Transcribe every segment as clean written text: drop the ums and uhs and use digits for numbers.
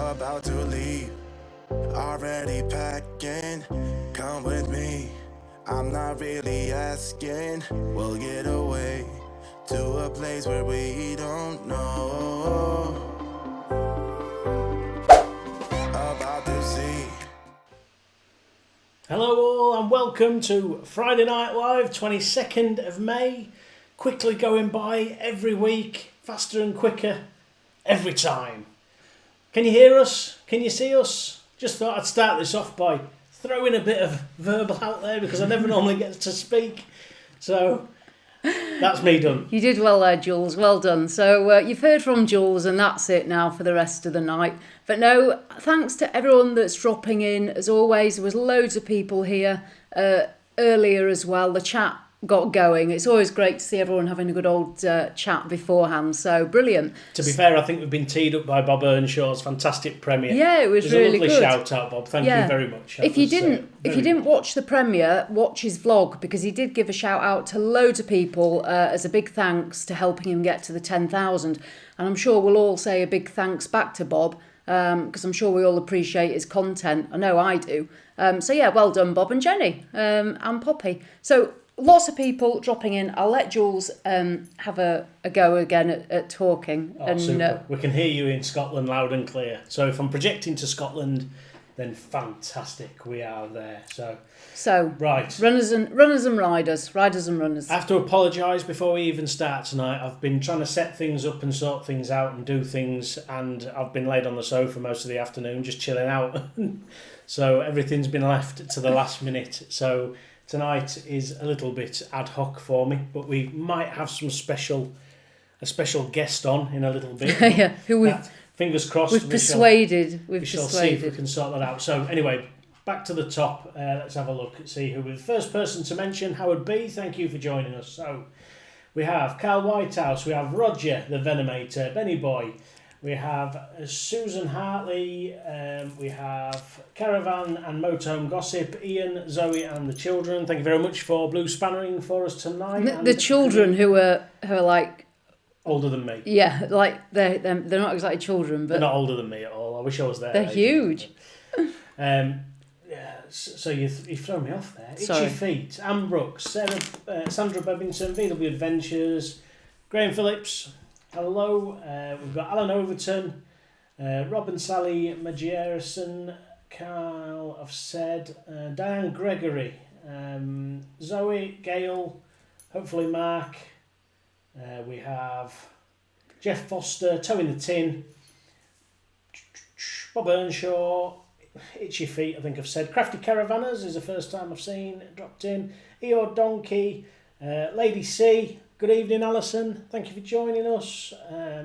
about to leave. Already packing, come with me. I'm not really asking. We'll get away to a place where we don't know. About to see. Hello all and welcome to Friday Night Live, 22nd of May. Quickly going by every week, faster and quicker every time. Can you hear us? Can you see us? Just thought I'd start this off by throwing a bit of verbal out there because I never normally get to speak. So that's me done. You did well there, Jules. Well done. So you've heard from Jules and that's it now for the rest of the night. But no, thanks to everyone that's dropping in. As always, there was loads of people here earlier as well. The chat got going. It's always great to see everyone having a good old chat beforehand. So brilliant. To be fair, I think we've been teed up by Bob Earnshaw's fantastic premiere. Yeah, it was really good. good. A lovely shout out, Bob. Thank you very much. If you didn't watch the premiere, watch his vlog because he did give a shout out to loads of people as a big thanks to helping him get to the 10,000. And I'm sure we'll all say a big thanks back to Bob because I'm sure we all appreciate his content. I know I do. So yeah, well done, Bob and Jenny and Poppy. So lots of people dropping in. I'll let Jules have a go again at talking. Oh, super. We can hear you in Scotland loud and clear. So if I'm projecting to Scotland, then fantastic, we are there. So right, runners and riders, riders and runners. I have to apologise before we even start tonight. I've been trying to set things up and sort things out and do things, and I've been laid on the sofa most of the afternoon just chilling out. So everything's been left to the last minute. So tonight is a little bit ad hoc for me, but we might have a special guest on in a little bit. Yeah, who we've fingers crossed. We shall see if we can sort that out. So anyway, back to the top. Let's have a look and see who the first person to mention. Howard B, thank you for joining us. So we have Carl Whitehouse, we have Roger the Venomator, Benny Boy, we have Susan Hartley, we have Caravan and Motorhome Gossip, Ian, Zoe and the children. Thank you very much for blue spannering for us tonight. The children who are like older than me. Yeah, like they're not exactly children, but they're not older than me at all. I wish I was there. They're huge. Yeah, so you've thrown me off there. Sorry. Itchy Feet, Anne Brooks, Sandra Bebbington, VW Adventures, Graham Phillips. Hello. We've got Alan Overton, Rob and Sally Magierson, Carl, I've said, Diane Gregory, Zoe, Gail, hopefully Mark. We have Jeff Foster, Toe in the Tin, Bob Earnshaw, Itchy Feet, I think I've said. Crafty Caravanners is the first time I've seen dropped in. Eeyore Donkey, Lady C, good evening Alison, thank you for joining us.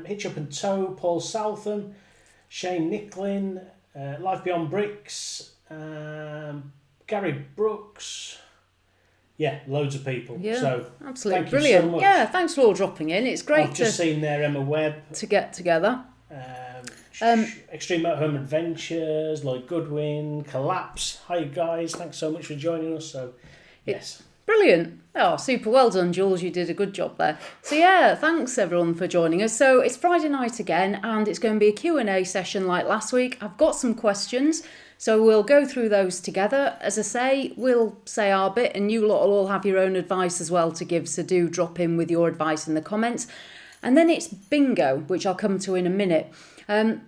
Hitch Up and Toe, Paul Southam, Shane Nicklin, Life Beyond Bricks, Gary Brooks. Yeah, loads of people. Yeah, so absolutely thank brilliant. You so much. Yeah, thanks for all dropping in. It's great. I've just seen there Emma Webb to get together. Extreme Motorhome Adventures, Lloyd Goodwin, Collapse. Hi guys, thanks so much for joining us. So yes, brilliant. Oh, super well done, Jules. You did a good job there. So yeah, thanks everyone for joining us. So it's Friday night again, and it's going to be a Q&A session like last week. I've got some questions. So we'll go through those together. As I say, we'll say our bit and you lot will all have your own advice as well to give. So do drop in with your advice in the comments. And then it's bingo, which I'll come to in a minute. I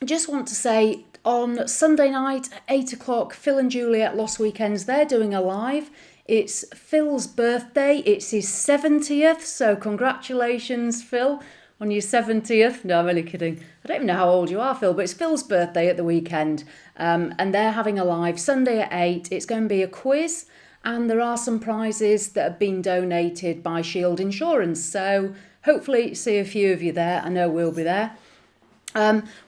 just want to say on Sunday night at 8 o'clock, Phil and Juliet Lost Weekends, they're doing a live. It's Phil's birthday. It's his 70th. So congratulations, Phil, on your 70th. No, I'm only kidding. I don't even know how old you are, Phil, but it's Phil's birthday at the weekend. And they're having a live Sunday at 8. It's going to be a quiz. And there are some prizes that have been donated by Shield Insurance. So hopefully see a few of you there. I know we'll be there.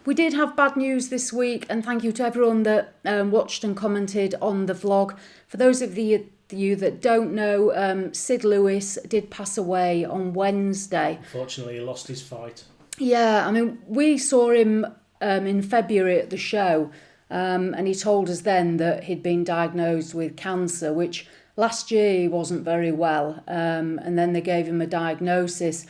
We did have bad news this week, and thank you to everyone that watched and commented on the vlog. For those of you that don't know, Sid Lewis did pass away on Wednesday. Unfortunately, he lost his fight. Yeah, I mean, we saw him in February at the show, and he told us then that he'd been diagnosed with cancer, which last year he wasn't very well, and then they gave him a diagnosis.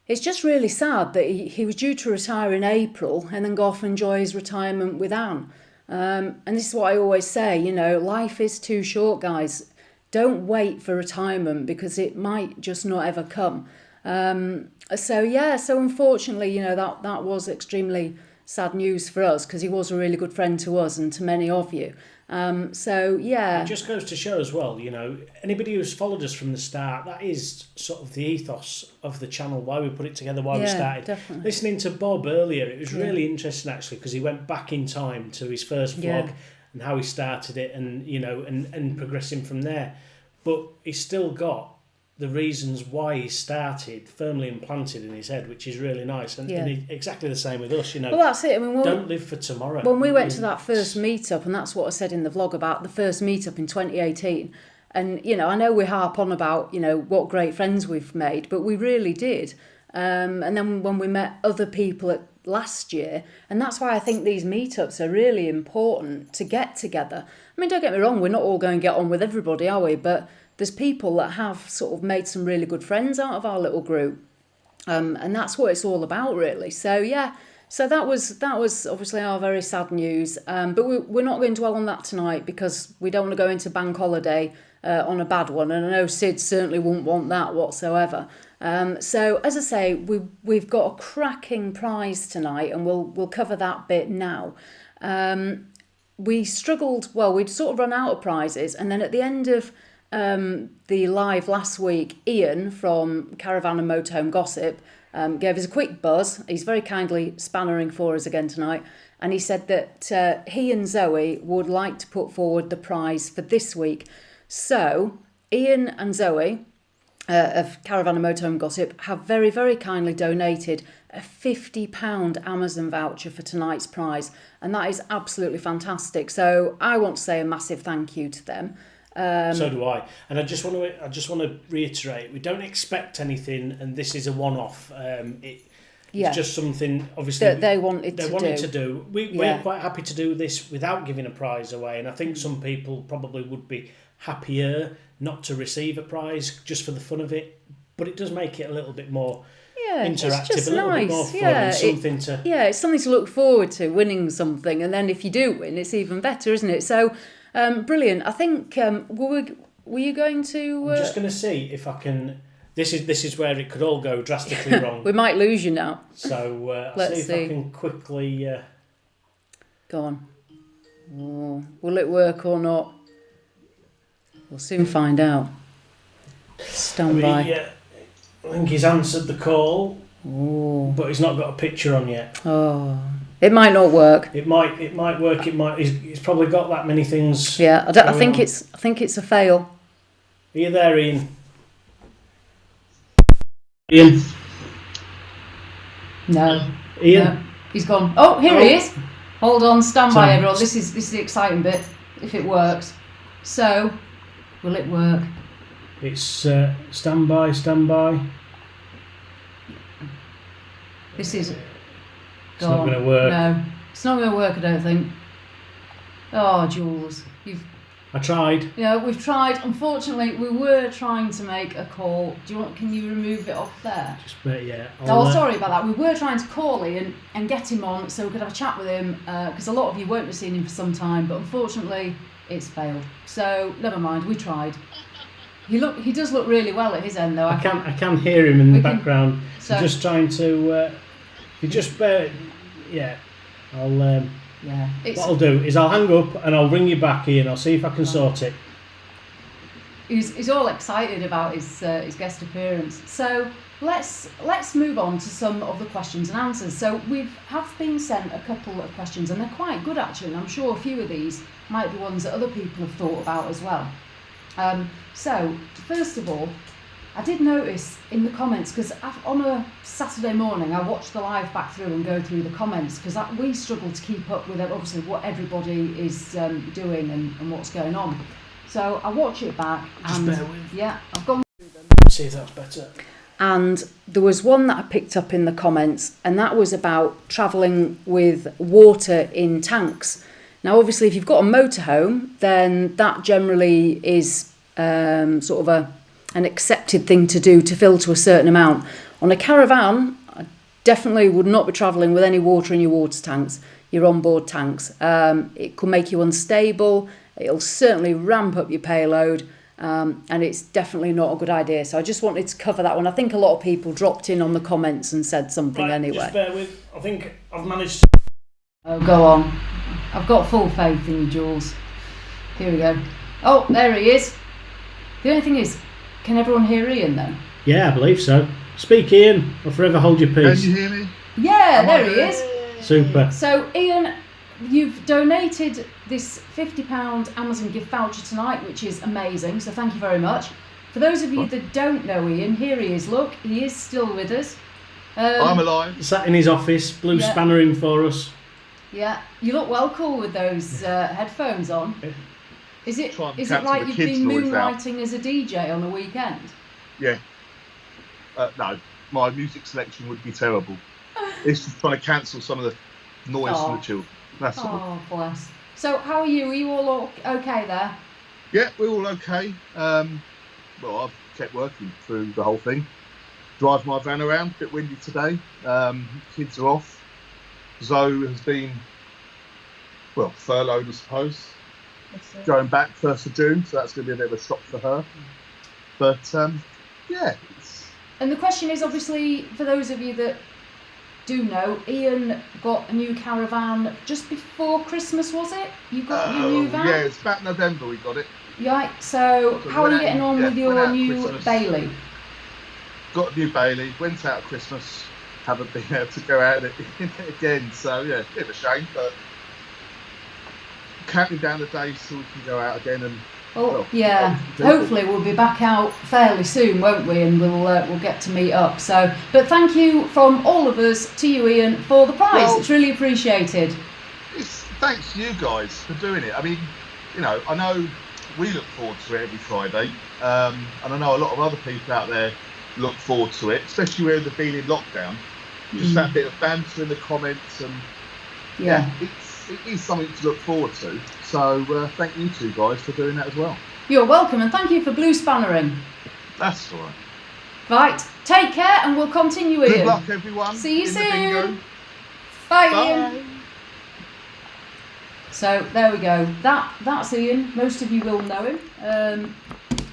It's just really sad that he was due to retire in April and then go off and enjoy his retirement with Anne. And this is what I always say, you know, life is too short, guys. Don't wait for retirement because it might just not ever come. So unfortunately, you know, that was extremely sad news for us because he was a really good friend to us and to many of you. It just goes to show as well, you know, anybody who's followed us from the start, that is sort of the ethos of the channel, why we put it together, why we started. Definitely. Listening to Bob earlier, it was really interesting actually because he went back in time to his first vlog and how he started it and, you know, and progressing from there. But he's still got the reasons why he started firmly implanted in his head, which is really nice. And exactly the same with us, you know. Well, that's it. I mean, don't live for tomorrow. When we went to that first meetup, and that's what I said in the vlog about the first meetup in 2018, and, you know, I know we harp on about, you know, what great friends we've made, but we really did. And then when we met other people last year, and that's why I think these meetups are really important to get together. I mean, don't get me wrong, we're not all going to get on with everybody, are we? But there's people that have sort of made some really good friends out of our little group. And that's what it's all about, really. So, so that was obviously our very sad news. But we're not going to dwell on that tonight because we don't want to go into bank holiday on a bad one. And I know Sid certainly wouldn't want that whatsoever. So, as I say, we've got a cracking prize tonight, and we'll cover that bit now. We struggled, we'd sort of run out of prizes, and then at the end of the live last week, Ian from Caravan and Motorhome Gossip gave us a quick buzz. He's very kindly spannering for us again tonight, and he said that he and Zoe would like to put forward the prize for this week. So Ian and Zoe of Caravan and Motorhome Gossip have very, very kindly donated a £50 Amazon voucher for tonight's prize, and that is absolutely fantastic. So I want to say a massive thank you to them. So do I, and I just want to reiterate: we don't expect anything, and this is a one-off. It's just something obviously that they wanted to do. We're quite happy to do this without giving a prize away, and I think some people probably would be happier not to receive a prize just for the fun of it. But it does make it a little bit more interactive, a little bit more fun, and something to. Yeah, it's something to look forward to, winning something, and then if you do win, it's even better, isn't it? So. Brilliant. I think were you going to? I'm just going to see if I can. This is where it could all go drastically wrong. We might lose you now. So Let's see if I can quickly. Go on. Oh, will it work or not? We'll soon find out. Stand by. I think he's answered the call, but he's not got a picture on yet. Oh. It might not work. It might work. It might. He's probably got that many things. Yeah, I think it's a fail. Are you there, Ian? Ian? No. Ian? No. He's gone. Oh, here he is. Hold on, stand by, everyone. This is the exciting bit. If it works. So, will it work? It's stand by. This is. It's not going to work. No, it's not going to work, I don't think. Oh, Jules, I tried. Yeah, we've tried. Unfortunately, we were trying to make a call. Can you remove it off there? Sorry about that. We were trying to call Ian and get him on so we could have a chat with him because a lot of you won't have seen him for some time, but unfortunately, it's failed. So never mind. We tried. He does look really well at his end, though. I can hear him in the background. So, just trying to. You just I'll. What I'll do is I'll hang up and I'll ring you back, Ian. I'll see if I can sort it. He's all excited about his guest appearance. So let's move on to some of the questions and answers. So we have been sent a couple of questions, and they're quite good actually. And I'm sure a few of these might be ones that other people have thought about as well. So first of all, I did notice in the comments, because on a Saturday morning I watch the live back through and go through the comments, because we struggle to keep up with obviously what everybody is doing and what's going on. So I watch it back and I've gone through them. See if that's better. And there was one that I picked up in the comments, and that was about travelling with water in tanks. Now obviously if you've got a motorhome, then that generally is sort of an accepted thing to do to fill to a certain amount. On a caravan, I definitely would not be travelling with any water in your water tanks, your onboard tanks. It could make you unstable. It'll certainly ramp up your payload. And it's definitely not a good idea. So I just wanted to cover that one. I think a lot of people dropped in on the comments and said something anyway. Just bear with. I think I've managed to... Oh, go on. I've got full faith in you, Jules. Here we go. Oh, there he is. The only thing is, can everyone hear Ian though? Yeah, I believe so. Speak, Ian, or forever hold your peace. Can you hear me? Yeah, there he is. Super. So, Ian, you've donated this £50 Amazon gift voucher tonight, which is amazing. So thank you very much. For those of you that don't know Ian, here he is. Look, he is still with us. I'm alive. Sat in his office, blue spannering for us. Yeah, you look well cool with those headphones on. Is it like you've been moonlighting as a DJ on a weekend? Yeah. No, my music selection would be terrible. It's just trying to cancel some of the noise from the children. That's all. Oh, bless. So, how are you? Are you all okay there? Yeah, we're all okay. Well, I've kept working through the whole thing. Drive my van around, a bit windy today. Kids are off. Zoe has been, well, furloughed, I suppose. Going back 1st of June, so that's going to be a bit of a shock for her. But, yeah. And the question is, obviously, for those of you that do know, Ian got a new caravan just before Christmas, was it? You got your new van? Yeah, it's about November we got it. Right, so how are you getting on with your new Christmas. Bailey? Got a new Bailey, went out at Christmas, haven't been able to go out in it again, so yeah, bit of a shame, but counting down the days till we can go out again and hopefully we'll be back out fairly soon, won't we? And we'll get to meet up. So, but thank you from all of us to you, Ian, for the prize. It's really appreciated. Thanks to you guys for doing it. I mean, you know, I know we look forward to it every Friday, and I know a lot of other people out there look forward to it, especially where they've been in lockdown. Just that bit of banter in the comments, and it is something to look forward to. So thank you two guys for doing that as well. You're welcome, and thank you for blue spannering. That's all right. Right, take care, and we'll continue, Ian. Good luck, everyone. See you soon. Bye, Ian. So there we go. That's Ian. Most of you will know him.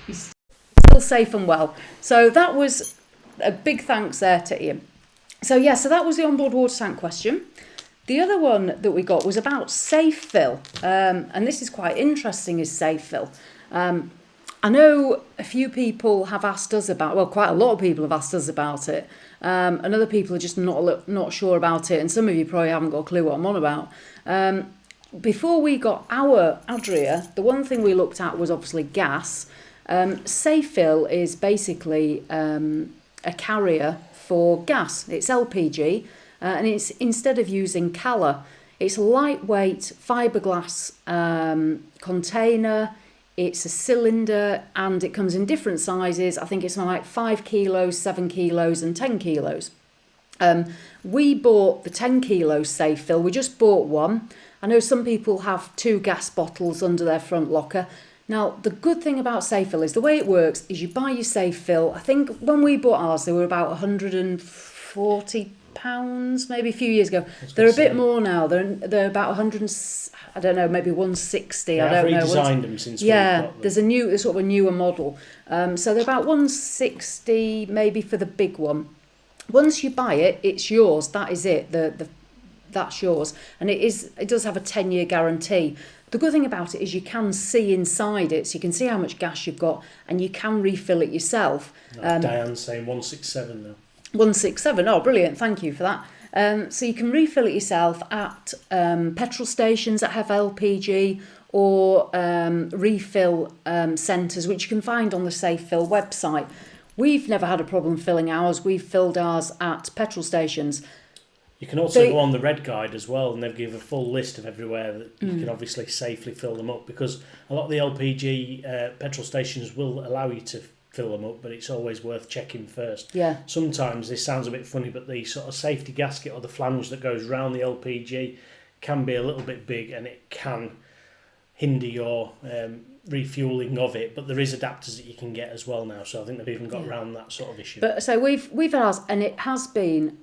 He's still safe and well. So that was a big thanks there to Ian. So so that was the onboard water tank question. The other one that we got was about safe fill, and this is quite interesting, is safe fill. I know a few people have asked us about, well, quite a lot of people have asked us about it, and other people are just not sure about it, and some of you probably haven't got a clue what I'm on about. Before we got our Adria, the one thing we looked at was obviously gas. Safe fill is basically a carrier for gas. It's LPG. And it's, instead of using Cala, it's a lightweight fiberglass container. It's a cylinder, and it comes in different sizes. I think it's like 5 kilos, 7 kilos, and 10 kilos. We bought the 10 kilo safe fill. We just bought one. I know some people have 2 gas bottles under their front locker. Now, the good thing about safe fill is the way it works is you buy your safe fill. I think when we bought ours, they were about £140, maybe a few years ago. They're a bit more now. They're about 100. I don't know, maybe 160. I don't know. I've redesigned them since. There's a sort of a newer model. So they're about 160, maybe for the big one. Once you buy it, it's yours. That is it. That's yours, and it does have a 10-year guarantee. The good thing about it is you can see inside it, so you can see how much gas you've got, and you can refill it yourself. Diane's saying 167 now. 167. Oh, brilliant! Thank you for that. So you can refill it yourself at petrol stations that have LPG, or refill centres, which you can find on the Safe Fill website. We've never had a problem filling ours. We've filled ours at petrol stations. You can also go on the Red Guide as well, and they've given a full list of everywhere that you can obviously safely fill them up, because a lot of the LPG petrol stations will allow you to fill them up, but it's always worth checking first. Yeah. Sometimes this sounds a bit funny, but the sort of safety gasket or the flange that goes round the LPG can be a little bit big, and it can hinder your refueling of it, but there is adapters that you can get as well now. So I think they've even got around that sort of issue. But so we've had ours, and it has been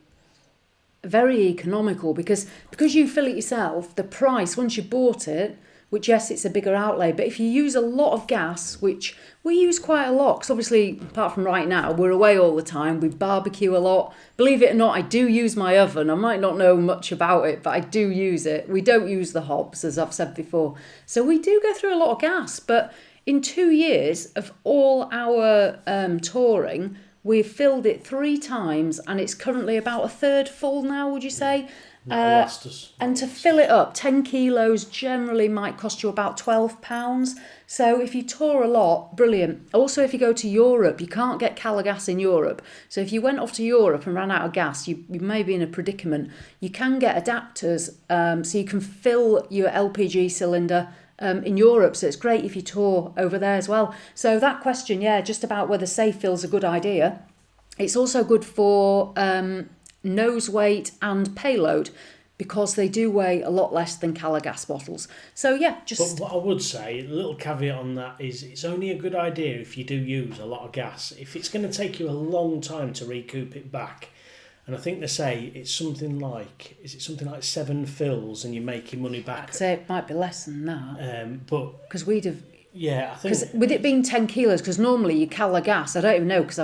very economical because you fill it yourself. The price once you bought it, which yes, it's a bigger outlay, but if you use a lot of gas, which we use quite a lot, because obviously apart from right now, we're away all the time. We barbecue a lot. Believe it or not, I do use my oven. I might not know much about it, but I do use it. We don't use the hobs, as I've said before. So we do go through a lot of gas, but in 2 years of all our touring, we've filled it 3 times, and it's currently about a third full now, would you say? And to fill it up, 10 kilos generally might cost you about £12. So if you tour a lot, brilliant. Also, if you go to Europe, you can't get Calagas in Europe. So if you went off to Europe and ran out of gas, you may be in a predicament. You can get adapters, so you can fill your LPG cylinder in Europe. So it's great if you tour over there as well. So that question, just about whether safe fill's a good idea. It's also good for nose weight and payload, because they do weigh a lot less than Calagas bottles. So But what I would say, a little caveat on that is it's only a good idea if you do use a lot of gas. If it's going to take you a long time to recoup it back, and I think they say it's something like 7 fills and you're making money back. I'd say it might be less than that. But because we'd have. Yeah, I think. Because with it being 10 kilos, because normally you Calagas, I don't even know, because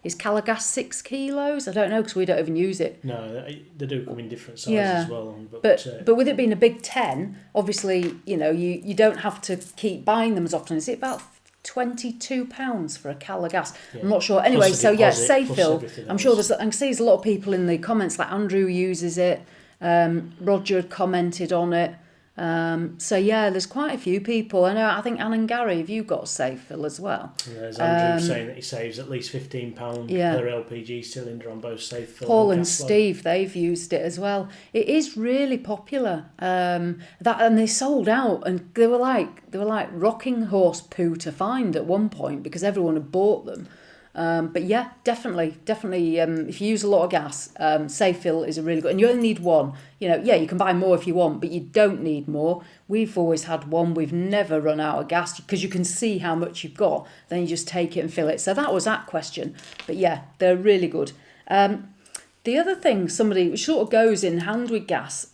is Calagas 6 kilos? I don't know, because we don't even use it. No, they do come in different sizes as well. But with it being a big 10, obviously, you don't have to keep buying them as often. Is it about £22 for a Calagas? Yeah. I'm not sure. Anyway, so safe fill. I'm sure I can see there's a lot of people in the comments, like Andrew uses it. Roger had commented on it. There's quite a few people. I think Anne and Gary, have you got safe fill as well? There's Andrew saying that he saves at least £15 per LPG cylinder on both safe fill. Paul and Steve, they've used it as well. It is really popular. And they sold out, and they were like rocking horse poo to find at one point because everyone had bought them. But definitely. If you use a lot of gas, safe fill is a really good. And you only need one. You can buy more if you want, but you don't need more. We've always had one. We've never run out of gas because you can see how much you've got. Then you just take it and fill it. So that was that question. But they're really good. The other thing, which sort of goes in hand with gas.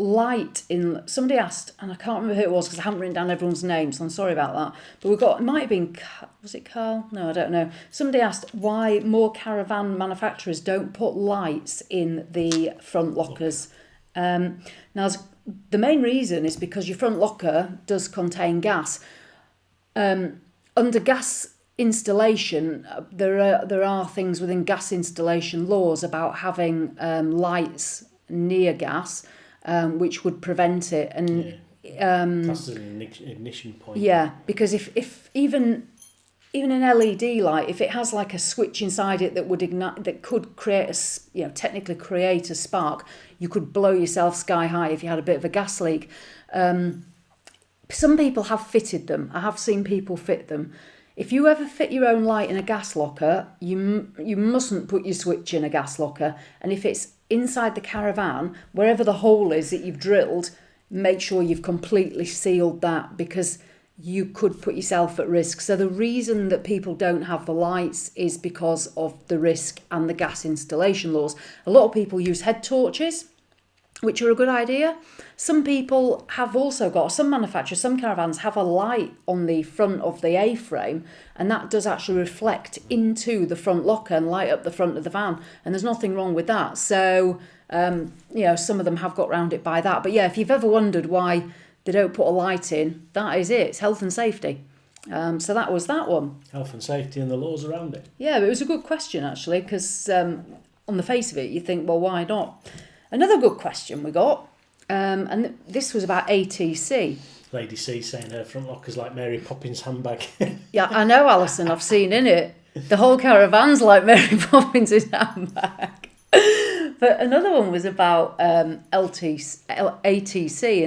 Somebody asked, and I can't remember who it was because I haven't written down everyone's name, so I'm sorry about that, but it might have been, was it Carl? No, I don't know. Somebody asked why more caravan manufacturers don't put lights in the front lockers. Now, the main reason is because your front locker does contain gas. Under gas installation, there are things within gas installation laws about having lights near gas, which would prevent it, and that's an ignition point. Yeah, because if even an LED light, if it has like a switch inside it that would ignite, that could technically create a spark, you could blow yourself sky high if you had a bit of a gas leak. Some people have fitted them. I have seen people fit them. If you ever fit your own light in a gas locker, you mustn't put your switch in a gas locker. And if it's inside the caravan, wherever the hole is that you've drilled, make sure you've completely sealed that, because you could put yourself at risk. So the reason that people don't have the lights is because of the risk and the gas installation laws. A lot of people use head torches, which are a good idea. Some people have also got, some manufacturers, some caravans have a light on the front of the A-frame, and that does actually reflect into the front locker and light up the front of the van, and there's nothing wrong with that. So, some of them have got round it by that. But if you've ever wondered why they don't put a light in, that is it. It's health and safety. So that was that one. Health and safety and the laws around it. Yeah, but it was a good question, actually, because on the face of it, you think, well, why not? Another good question we got, and this was about ATC. Lady C saying her front locker's like Mary Poppins' handbag. Yeah, I know, Alison, I've seen in it. The whole caravan's like Mary Poppins' handbag. But another one was about ATC,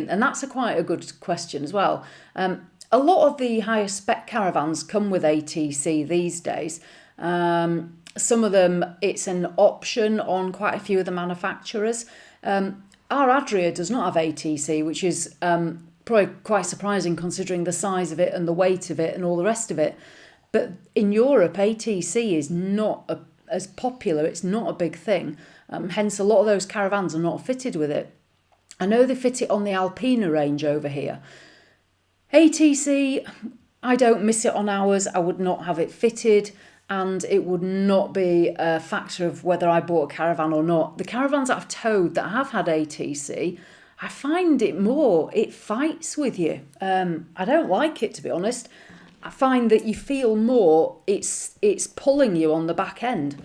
and that's quite a good question as well. A lot of the higher spec caravans come with ATC these days. Some of them, it's an option on quite a few of the manufacturers. Our Adria does not have ATC, which is probably quite surprising considering the size of it and the weight of it and all the rest of it. But in Europe, ATC is not as popular. It's not a big thing. Hence, a lot of those caravans are not fitted with it. I know they fit it on the Alpina range over here. ATC, I don't miss it on ours. I would not have it fitted, and it would not be a factor of whether I bought a caravan or not. The caravans that I've towed that have had ATC, I find it fights with you. I don't like it, to be honest. I find that you feel more, it's pulling you on the back end.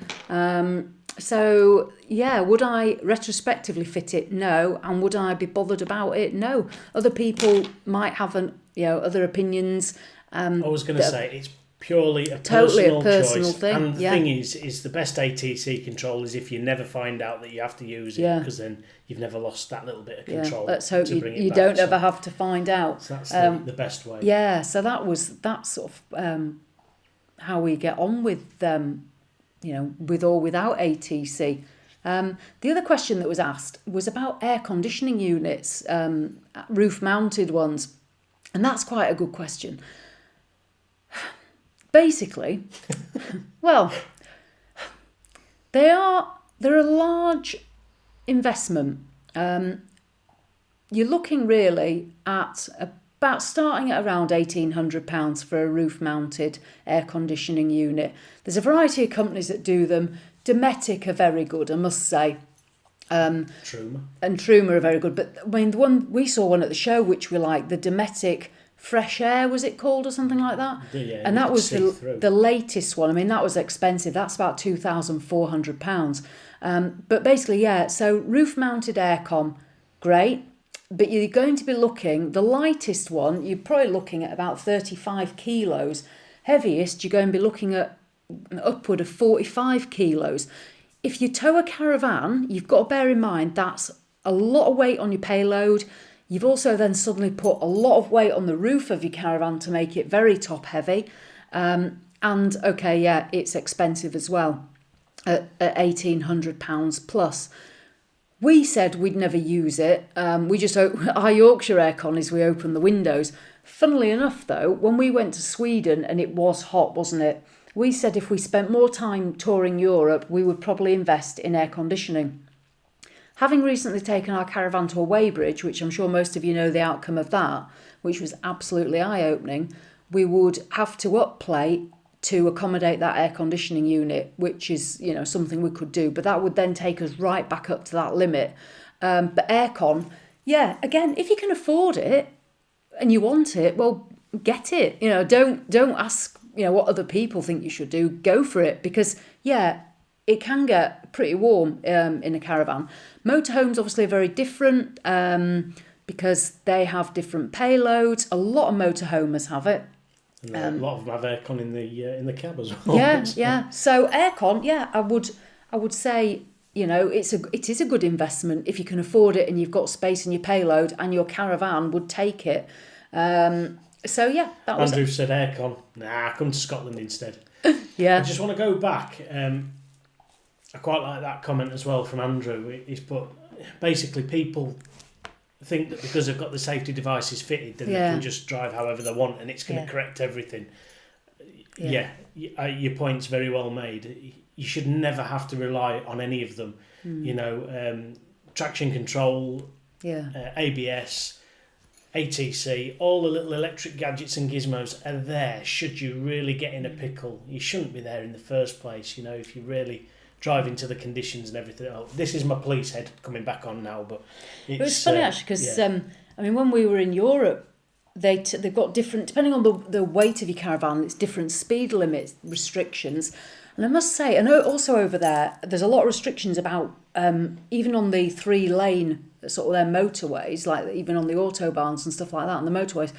So, yeah, would I retrospectively fit it? No. And would I be bothered about it? No. Other people might have other opinions. I was going to say, it's purely a personal choice. thing. And the thing is the best ATC control is if you never find out that you have to use it, because then you've never lost that little bit of control. Let's hope to bring it you back. don't ever have to find out. So that's the best way. Yeah, so that's sort of how we get on with with or without ATC. The other question that was asked was about air conditioning units, roof-mounted ones, and that's quite a good question. Basically, well, they're a large investment. You're looking really at about starting at around £1,800 for a roof-mounted air conditioning unit. There's a variety of companies that do them. Dometic are very good, I must say. Truma. And Truma are very good. But I mean, the one we saw one at the show, which we liked, the Dometic Fresh Air, was it called, or something like that? Yeah, and that was the latest one. I mean, that was expensive. That's about £2,400. But basically, yeah, so roof-mounted aircon, great. But you're going to be looking, the lightest one, you're probably looking at about 35 kilos. Heaviest, you're going to be looking at upward of 45 kilos. If you tow a caravan, you've got to bear in mind that's a lot of weight on your payload. You've also then suddenly put a lot of weight on the roof of your caravan to make it very top heavy. And okay, yeah, it's expensive as well at £1,800 plus. We said we'd never use it. We just our Yorkshire aircon is we open the windows. Funnily enough, though, when we went to Sweden and it was hot, wasn't it? We said if we spent more time touring Europe, we would probably invest in air conditioning. Having recently taken our caravan to a Weybridge, which I'm sure most of you know the outcome of that, which was absolutely eye-opening, we would have to upplate to accommodate that air conditioning unit, which is, something we could do. But that would then take us right back up to that limit. But aircon, yeah, again, if you can afford it and you want it, well, get it. Don't ask, what other people think you should do. Go for it, because, yeah, it can get pretty warm in a caravan. Motorhomes obviously are very different because they have different payloads. A lot of motorhomers have it. And a lot of them have aircon in the cab as well. Yeah. So aircon, yeah, I would say, it is a good investment if you can afford it and you've got space in your payload and your caravan would take it. So yeah, that was. Andrew said aircon. Nah, come to Scotland instead. Yeah. I just want to go back. I quite like that comment as well from Andrew. He's put basically people think that because they've got the safety devices fitted, then they can just drive however they want and it's going to correct everything. Yeah, your point's very well made. You should never have to rely on any of them. Traction control, ABS, ATC, all the little electric gadgets and gizmos are there should you really get in a pickle. You shouldn't be there in the first place, if you really drive into the conditions and everything. Oh, this is my police head coming back on now, but it was funny actually because when we were in Europe, they've got different, depending on the weight of your caravan, it's different speed limits restrictions. And I must say, I know also over there's a lot of restrictions about even on the 3-lane sort of their motorways, like even on the autobahns and stuff like that, on the motorways.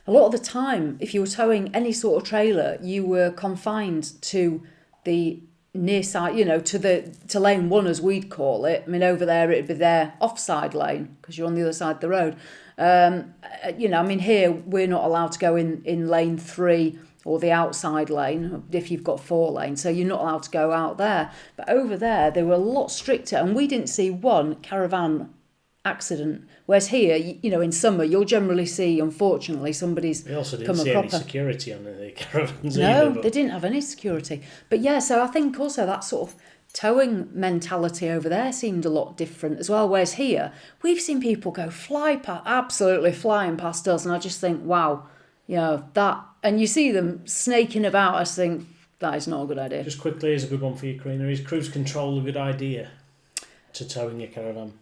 A lot of the time, if you were towing any sort of trailer, you were confined to the near side, to lane 1 as we'd call it. I mean, over there it'd be their offside lane because you're on the other side of the road. Here we're not allowed to go in lane 3 or the outside lane if you've got 4 lanes, so you're not allowed to go out there. But over there they were a lot stricter, and we didn't see one caravan accident. Whereas here, in summer, you'll generally see, unfortunately, somebody's We also come didn't a see any cropper. security on the caravans No, either. But they didn't have any security. But yeah, so I think also that sort of towing mentality over there seemed a lot different as well. Whereas here, we've seen people go absolutely flying past us, and I just think, wow, that, and you see them snaking about. I think that is not a good idea. just quickly, here's a good one for you, Karina. Is cruise control a good idea to towing your caravan?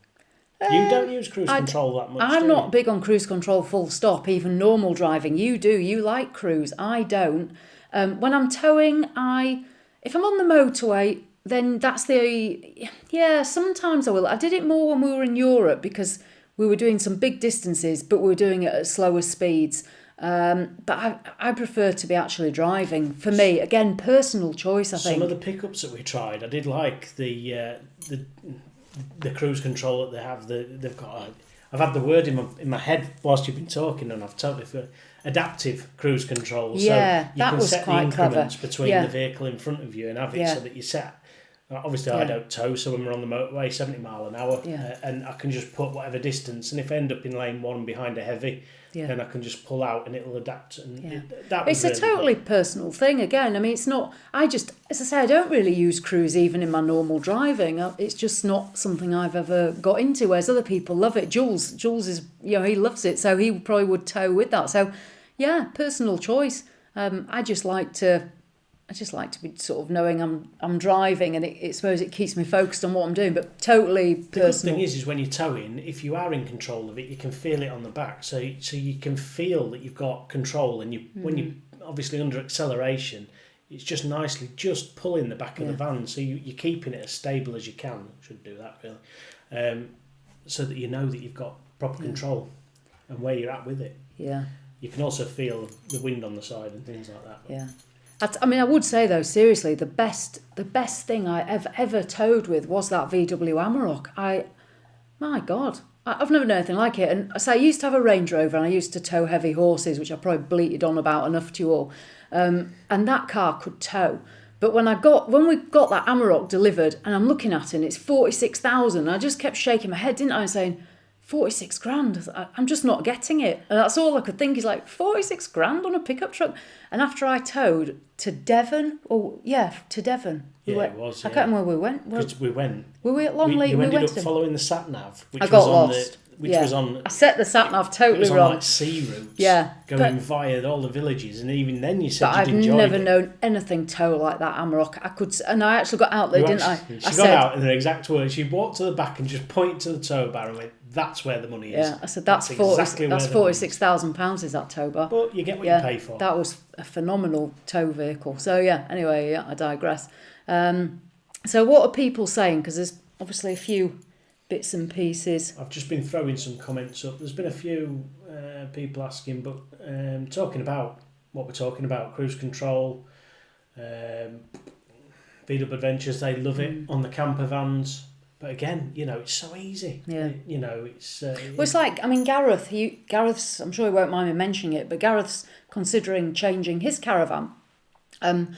You don't use cruise control that much, I'm do you? not big on cruise control, full stop, even normal driving. You do. You like cruise. I don't. When I'm towing, if I'm on the motorway, then that's sometimes I will. I did it more when we were in Europe because we were doing some big distances, but we were doing it at slower speeds. But I prefer to be actually driving. For me, again, personal choice, I think. Some of the pickups that we tried, I did like the cruise control that they have. They've got. I've had the word in my head whilst you've been talking, and I've totally forgot. Adaptive cruise control. Yeah, so you that can was set quite the increments clever. between Yeah. the vehicle in front of you and have it Yeah. so that you set. Obviously, I Yeah. don't tow, so when we're on the motorway, 70 mile an hour, Yeah. and I can just put whatever distance. And if I end up in lane 1 behind a heavy, Yeah. then I can just pull out and it'll adapt. And Yeah. that was It's a really totally good. personal thing. Again, I mean, it's not. As I say, I don't really use cruise even in my normal driving. It's just not something I've ever got into. Whereas other people love it. Jules is, he loves it, so he probably would tow with that. So, yeah, personal choice. I just like to be sort of knowing I'm driving, and I suppose it keeps me focused on what I'm doing. But totally The good personal. thing is when you're towing, if you are in control of it, you can feel it on the back. So you can feel that you've got control, and when you're obviously under acceleration, it's just nicely just pulling the back of the van. So you're keeping it as stable as you can. Should do that really, so that you know that you've got proper control and where you're at with it. Yeah. You can also feel the wind on the side and things like that. Yeah. I mean, I would say though, seriously, the best thing I ever towed with was that VW Amarok. My God, I've never known anything like it. And I used to have a Range Rover, and I used to tow heavy horses, which I probably bleated on about enough to you all. And that car could tow. But when we got that Amarok delivered, and I'm looking at it, and it's 46,000. I just kept shaking my head, didn't I, and saying, 46 grand, I'm just not getting it. And that's all I could think is like, 46 grand on a pickup truck. And after I towed to Devon, to Devon. It was. I can't remember where we went. Because we went. Were we at Longley? You We ended went up to. following the sat nav, which I was got on lost. which Yeah. was on. I set the sat nav It totally was on wrong. like sea routes. Yeah, Going but- via all the villages, and even then you said But you I've enjoyed never it. known anything tow like that Amarok. And I actually got out there, You didn't actually- I? She I got said, out in the exact words. She walked to the back and just pointed to the tow bar and went, "That's where the money is." yeah, I said that's exactly where that's the money is. £46,000 is that tow bar. But you get what Yeah, you pay for. that was a phenomenal tow vehicle. So yeah, anyway, I digress. So what are people saying? Because there's obviously a few bits and pieces. I've just been throwing some comments up. There's been a few people asking, but talking about what we're talking about, cruise control, VW Adventures, they love it on the camper vans. But again, it's so easy. Yeah. It's... Well, it's like, I mean, Gareth's, I'm sure he won't mind me mentioning it, but Gareth's considering changing his caravan. And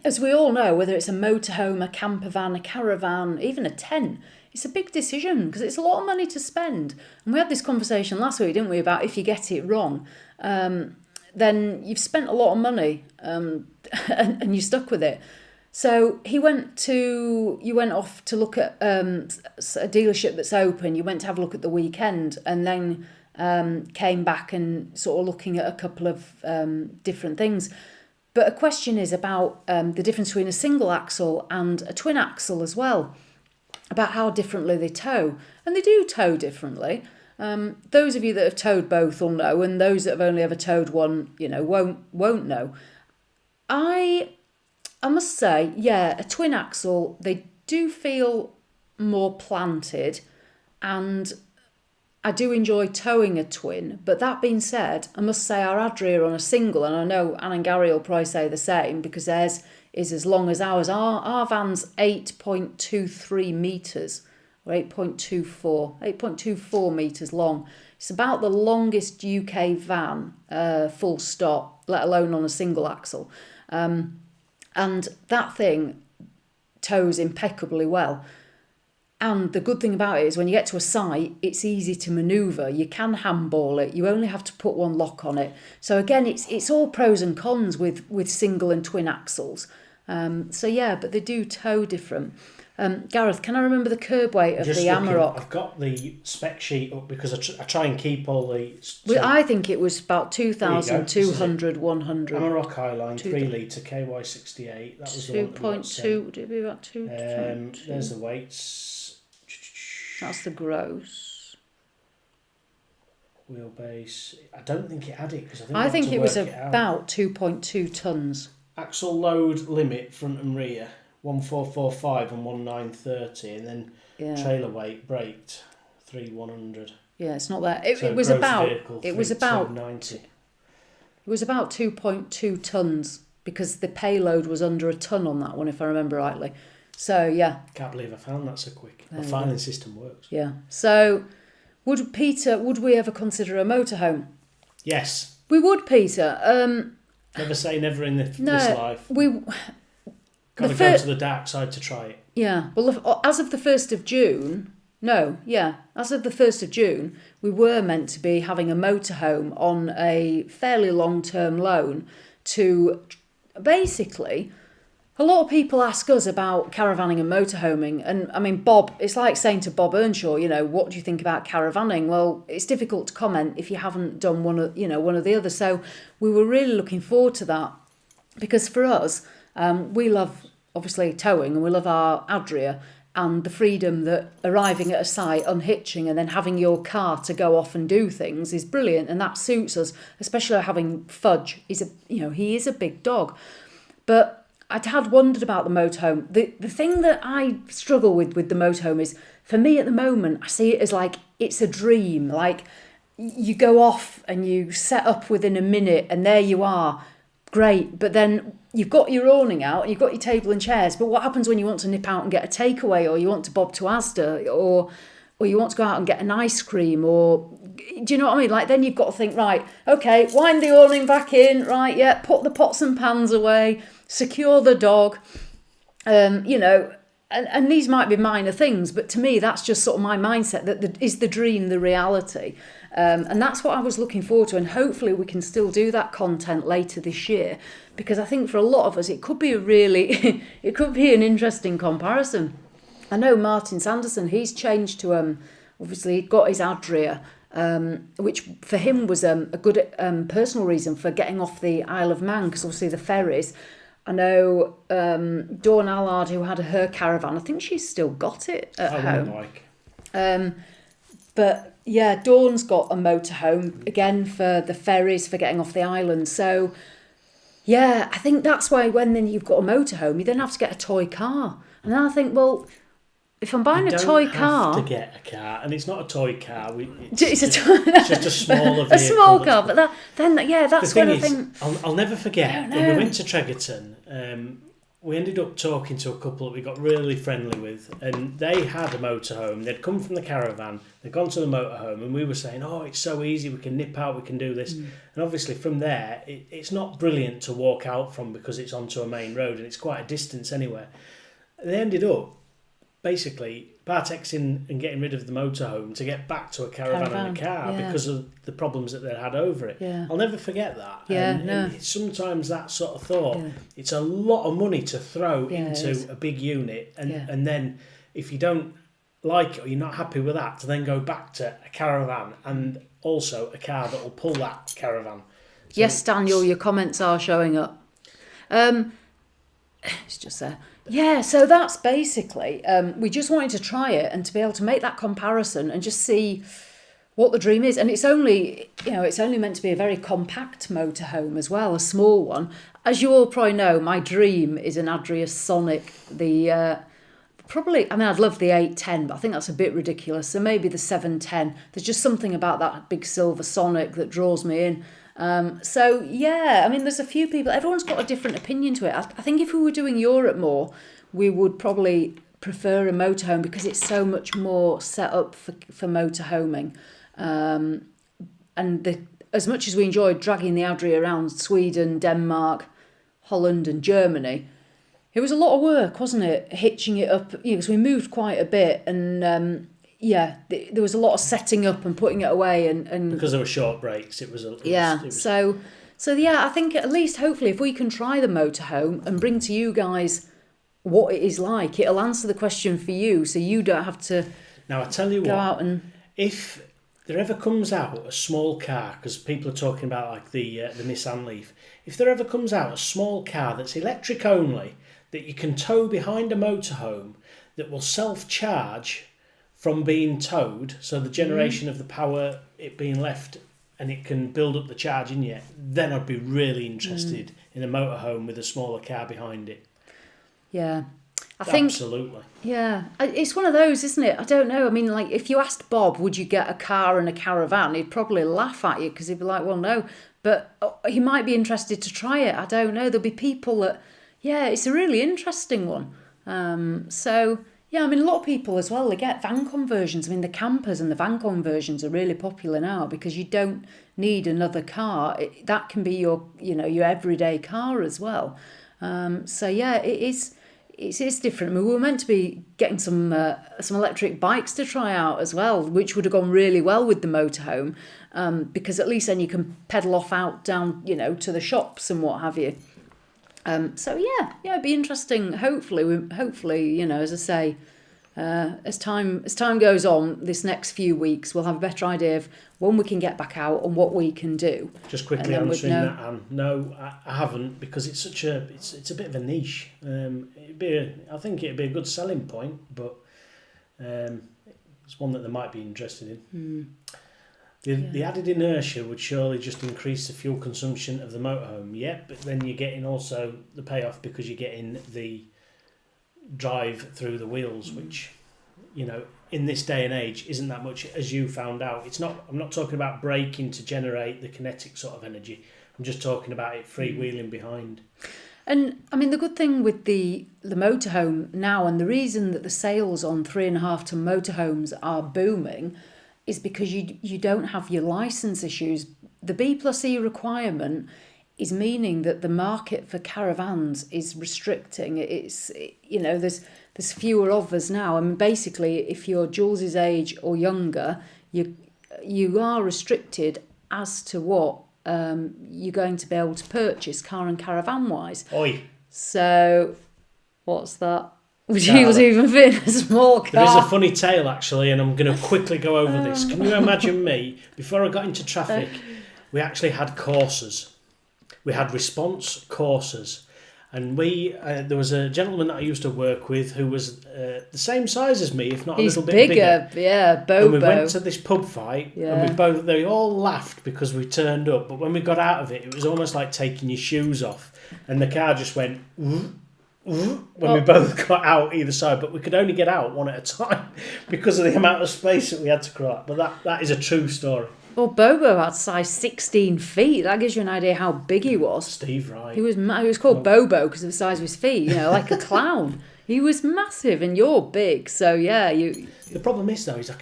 as we all know, whether it's a motorhome, a camper van, a caravan, even a tent, it's a big decision because it's a lot of money to spend. And we had this conversation last week, didn't we, about if you get it wrong, then you've spent a lot of money and you're stuck with it. So you went off to look at a dealership that's open. You went to have a look at the weekend, and then came back and sort of looking at a couple of different things. But a question is about the difference between a single axle and a twin axle as well, about how differently they tow. And they do tow differently. Those of you that have towed both will know, and those that have only ever towed one, won't know. I must say, yeah, a twin axle, they do feel more planted, and I do enjoy towing a twin. But that being said, I must say our Adria on a single, and I know Anne and Gary will probably say the same because theirs is as long as ours. Our van's 8.23 metres, or 8.24 metres long. It's about the longest UK van, full stop, let alone on a single axle. And that thing tows impeccably well. And the good thing about it is when you get to a site, it's easy to manoeuvre. You can handball it. You only have to put one lock on it. So again, it's all pros and cons with single and twin axles. So yeah, but they do tow different. Gareth, can I remember the curb weight of the Amarok? I've got the spec sheet up because I try and keep all the... I think it was about 2,200, 100. Amarok Highline, 3 litre, KY68. That was the one. 2.2, would it be about 2? There's the weights. That's the gross. Wheelbase. I don't think it had it because I think it was about 2.2 tonnes. Axle load limit front and rear 1445 and 1930, and then trailer weight braked 3100. Yeah, it's not that. It was about 90. It was about 2.2 tonnes because the payload was under a tonne on that one, if I remember rightly. So yeah. Can't believe I found that so quick. The filing system works. Yeah. So would we ever consider a motorhome? Yes. We would, Peter. Never say never in this life. Got to go to the dark side to try it. Yeah. Well, as of the 1st of June, as of the 1st of June, we were meant to be having a motorhome on a fairly long-term loan to basically... A lot of people ask us about caravanning and motorhoming, and I mean, Bob, it's like saying to Bob Earnshaw, what do you think about caravanning? Well, it's difficult to comment if you haven't done one of the others. So we were really looking forward to that because for us, we love obviously towing and we love our Adria and the freedom that arriving at a site, unhitching and then having your car to go off and do things is brilliant, and that suits us, especially having Fudge. He is a big dog, but I had wondered about the motorhome. The thing that I struggle with the motorhome is, for me at the moment, I see it as like it's a dream. Like you go off and you set up within a minute and there you are. Great. But then you've got your awning out and you've got your table and chairs. But what happens when you want to nip out and get a takeaway, or you want to bob to Asda, or you want to go out and get an ice cream, or... Do you know what I mean? Like, then you've got to think, right, okay, wind the awning back in, right, yeah, put the pots and pans away, secure the dog, and these might be minor things, but to me, that's just sort of my mindset, that is the dream, the reality. And that's what I was looking forward to, and hopefully we can still do that content later this year, because I think for a lot of us, it could be it could be an interesting comparison. I know Martin Sanderson, he's changed to, obviously, he got his Adria, which for him was a good personal reason for getting off the Isle of Man, because obviously the ferries. I know Dawn Allard, who had her caravan, I think she's still got it at home. But yeah, Dawn's got a motorhome, again, for the ferries, for getting off the island. So yeah, I think that's why when then you've got a motorhome, you then have to get a toy car. And then I think, well... If I'm buying a toy car... You don't have to get a car, and it's not a toy car. It's just a smaller vehicle. A small car, but that's when I think... I'll never forget, when we went to Tregerton, we ended up talking to a couple that we got really friendly with, and they had a motorhome. They'd come from the caravan, they'd gone to the motorhome, and we were saying, it's so easy, we can nip out, we can do this. And obviously from there, it's not brilliant to walk out from because it's onto a main road, and it's quite a distance anyway. They ended up basically partexing and getting rid of the motorhome to get back to a caravan and a car because of the problems that they had over it. Yeah. I'll never forget that. And sometimes that sort of thought, it's a lot of money to throw into a big unit, and then if you don't like it or you're not happy with that, to then go back to a caravan and also a car that will pull that caravan. So yes, Daniel, your comments are showing up. It's just there. Yeah, so that's basically, we just wanted to try it and to be able to make that comparison and just see what the dream is. And it's only meant to be a very compact motorhome as well, a small one. As you all probably know, my dream is an Adria Sonic. I'd love the 810, but I think that's a bit ridiculous. So maybe the 710. There's just something about that big silver Sonic that draws me in. There's a few people, everyone's got a different opinion to it. I think if we were doing Europe more, we would probably prefer a motorhome because it's so much more set up for motorhoming. As much as we enjoyed dragging the Adria around Sweden, Denmark, Holland and Germany, It was a lot of work, wasn't it? Hitching it up, because we moved quite a bit, and there was a lot of setting up and putting it away, and Because there were short breaks, it was a... yeah. So yeah, I think at least hopefully if we can try the motorhome and bring to you guys what it is like, it'll answer the question for you, so you don't have to Now, I tell you go what, out and... if there ever comes out a small car, because people are talking about like the Nissan Leaf, if there ever comes out a small car that's electric only, that you can tow behind a motorhome, that will self-charge from being towed, so the generation of the power, it being left, and it can build up the charge in you, then I'd be really interested in a motorhome with a smaller car behind it. Yeah. I think... Absolutely. Yeah, it's one of those, isn't it? I don't know. I mean, like, if you asked Bob, would you get a car and a caravan, he'd probably laugh at you because he'd be like, well, no. But he might be interested to try it. I don't know. There'll be people that, yeah, it's a really interesting one. So, yeah, I mean, a lot of people as well, they get van conversions. I mean, the campers and the van conversions are really popular now because you don't need another car. That can be your everyday car as well. So, yeah, it is... It's different. I mean, we were meant to be getting some electric bikes to try out as well, which would have gone really well with the motorhome, because at least then you can pedal off out down, to the shops and what have you. So yeah, it'd be interesting. Hopefully, as I say, as time goes on, this next few weeks, we'll have a better idea of when we can get back out and what we can do. Just quickly answering that, Anne. No, I haven't, because it's such it's a bit of a niche. I think it'd be a good selling point, but it's one that they might be interested in. The added inertia would surely just increase the fuel consumption of the motorhome. Yeah, but then you're getting also the payoff because you're getting the drive through the wheels, which, in this day and age isn't that much, as you found out. I'm not talking about braking to generate the kinetic sort of energy. I'm just talking about it freewheeling behind. And I mean, the good thing with the motorhome now, and the reason that the sales on 3.5 ton motorhomes are booming, is because you don't have your license issues. The B+E requirement is meaning that the market for caravans is restricting. There's fewer of us now. I mean, basically, if you're Jules's age or younger, you are restricted as to what you're going to be able to purchase car and caravan wise. Oi. So, what's that? He was even fitting a small car. There is a funny tale, actually, and I'm going to quickly go over this. Can you imagine me, before I got into traffic, we actually had coursers. We had response coursers. And there was a gentleman that I used to work with who was the same size as me, if not a little bit bigger. Yeah, Bobo. And we went to this pub fight, and they all laughed because we turned up. But when we got out of it, it was almost like taking your shoes off. And the car just went... when we both got out either side, but we could only get out one at a time because of the amount of space that we had to crawl. But that is a true story. Well, Bobo had size 16 feet. That gives you an idea how big he was. Steve Wright. He was called Bobo because of the size of his feet, like a clown. He was massive, and you're big, so yeah. The problem is, though, is I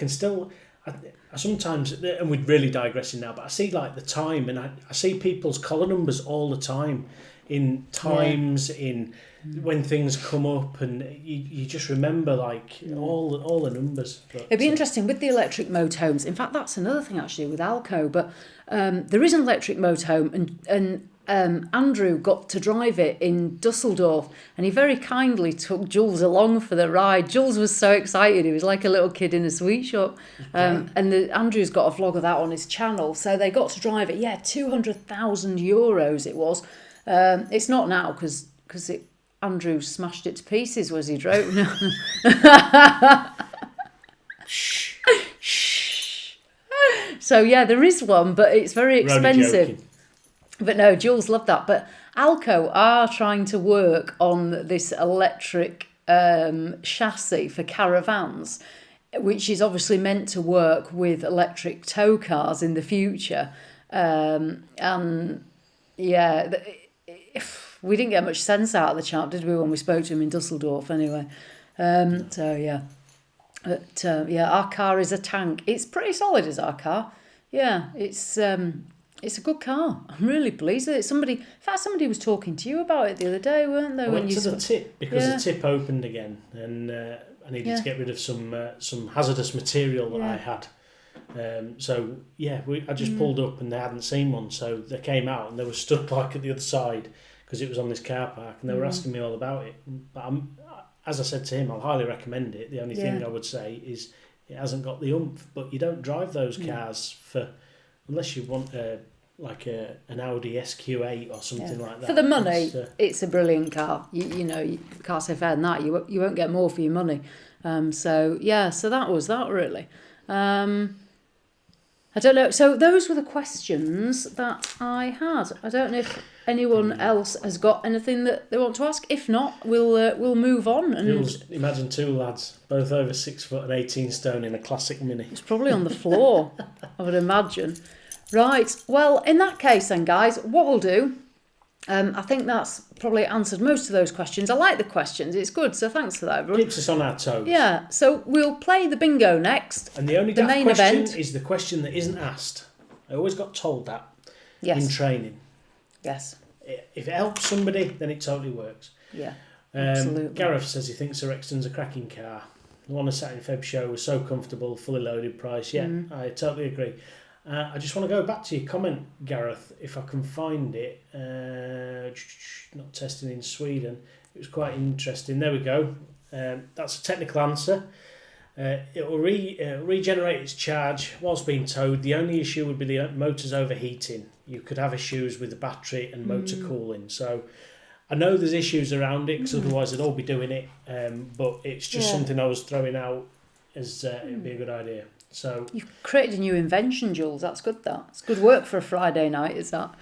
sometimes, and we're really digressing now, but I see like the time, and I see people's collar numbers all the time in times, in when things come up, and you just remember like all the numbers. But, it'd be interesting with the electric motorhomes. In fact, that's another thing actually with Alco. But there is an electric motorhome, and Andrew got to drive it in Dusseldorf, and he very kindly took Jules along for the ride. Jules was so excited; he was like a little kid in a sweet shop. And Andrew's got a vlog of that on his channel. So they got to drive it. Yeah, €200,000 it was. It's not now because Andrew smashed it to pieces as he drove. So yeah, there is one, but it's very expensive. But no, Jules loved that. But Alco are trying to work on this electric chassis for caravans, which is obviously meant to work with electric tow cars in the future. And yeah, we didn't get much sense out of the chap, did we, when we spoke to him in Dusseldorf anyway. So yeah. But our car is a tank. It's pretty solid as our car. Yeah, it's It's a good car. I'm really pleased with it. In fact, somebody was talking to you about it the other day, weren't they? I went to the tip because Yeah. the tip opened again, and I needed to get rid of some hazardous material that I had. I just pulled up and they hadn't seen one, so they came out and they were stood like at the other side because it was on this car park, and they were asking me all about it. But as I said to him, I'll highly recommend it. The only thing I would say is it hasn't got the oomph, but you don't drive those cars unless you want an Audi SQ8 or something like that. For the money, it's a brilliant car. You know, you can't say fair than that. You won't get more for your money. So that was that really. I don't know. So those were the questions that I had. I don't know if anyone else has got anything that they want to ask. If not, we'll move on. And imagine two lads, both over 6 foot and 18 stone, in a classic Mini. it's probably on the floor, I would imagine. Right. Well, in that case, then, guys, what we'll do. I think that's probably answered most of those questions. I like the questions. It's good. So thanks for that, everyone. Keeps us on our toes. Yeah. So we'll play the bingo next. And the only main question event is the question that isn't asked. I always got told that in Yes. training. Yes. If it helps somebody, then it totally works. Yeah. Absolutely. Gareth says he thinks the Rexton's a cracking car. The one I sat in Feb show was so comfortable, fully loaded price. Yeah, I totally agree. I just want to go back to your comment, Gareth, if I can find it. Not testing in Sweden. It was quite interesting. There we go. That's a technical answer. It will regenerate its charge whilst being towed. The only issue would be the motor's overheating. You could have issues with the battery and motor cooling. So I know there's issues around it because otherwise they'd all be doing it. But it's just something I was throwing out as it'd be a good idea. So You've created a new invention, Jules. That's good. It's good work for a Friday night, is that?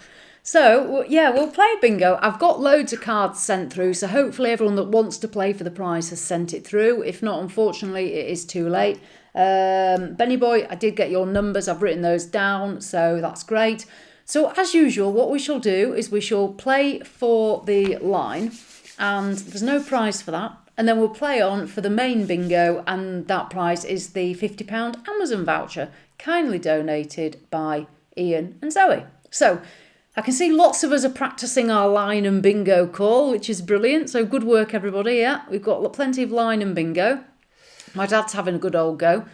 So, yeah, we'll play bingo. I've got loads of cards sent through, so hopefully everyone that wants to play for the prize has sent it through. If not, unfortunately, it is too late. Benny Boy, I did get your numbers. I've written those down, so that's great. So, as usual, what we shall do is we shall play for the line, and there's no prize for that. And then we'll play on for the main bingo, and that prize is the £50 Amazon voucher, kindly donated by Ian and Zoe. So, I can see lots of us are practising our line and bingo call, which is brilliant. So good work, everybody. Yeah, we've got plenty of line and bingo. My dad's having a good old go.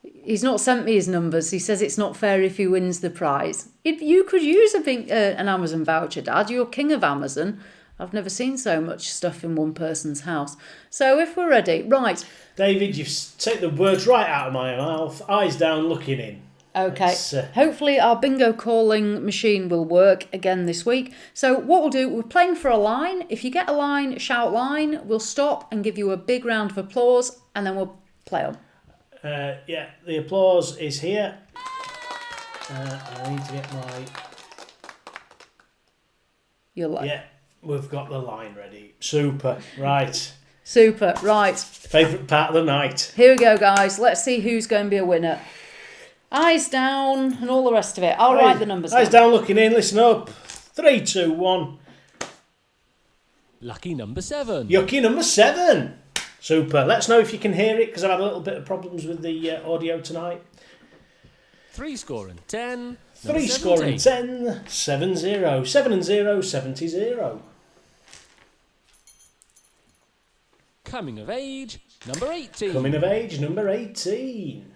He's not sent me his numbers. He says it's not fair if he wins the prize. If you could use an Amazon voucher, Dad, you're king of Amazon. I've never seen so much stuff in one person's house. So if we're ready, right. David, you've taken the words right out of my mouth. Eyes down, looking in. Okay, hopefully our bingo calling machine will work again this week. So what we'll do, we're playing for a line. If you get a line, shout line. We'll stop and give you a big round of applause, and then we'll play on. The applause is here. I need to get my... You're like... Yeah, we've got the line ready. Super, right. Super, right. Favourite part of the night. Here we go, guys. Let's see who's going to be a winner. Eyes down and all the rest of it. I'll write the numbers down. Eyes down, looking in, listen up. 3, 2, 1. Lucky number 7. Yucky number 7. Super. Let us know if you can hear it, because I've had a little bit of problems with the audio tonight. 3 scoring 10. 3 scoring 10. 7-0. 7 and 0, 70-0. Coming of age, number 18. Coming of age, number 18.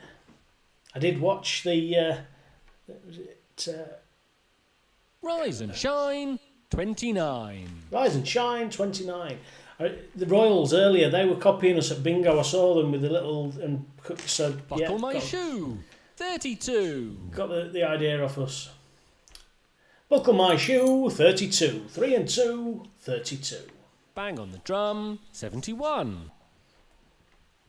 I did watch the... Rise and Shine, 29. Rise and Shine, 29. The Royals earlier, they were copying us at bingo. I saw them with the little... Buckle my shoe, 32. Got the idea off us. Buckle my shoe, 32. 3 and 2, 32. Bang on the drum, 71.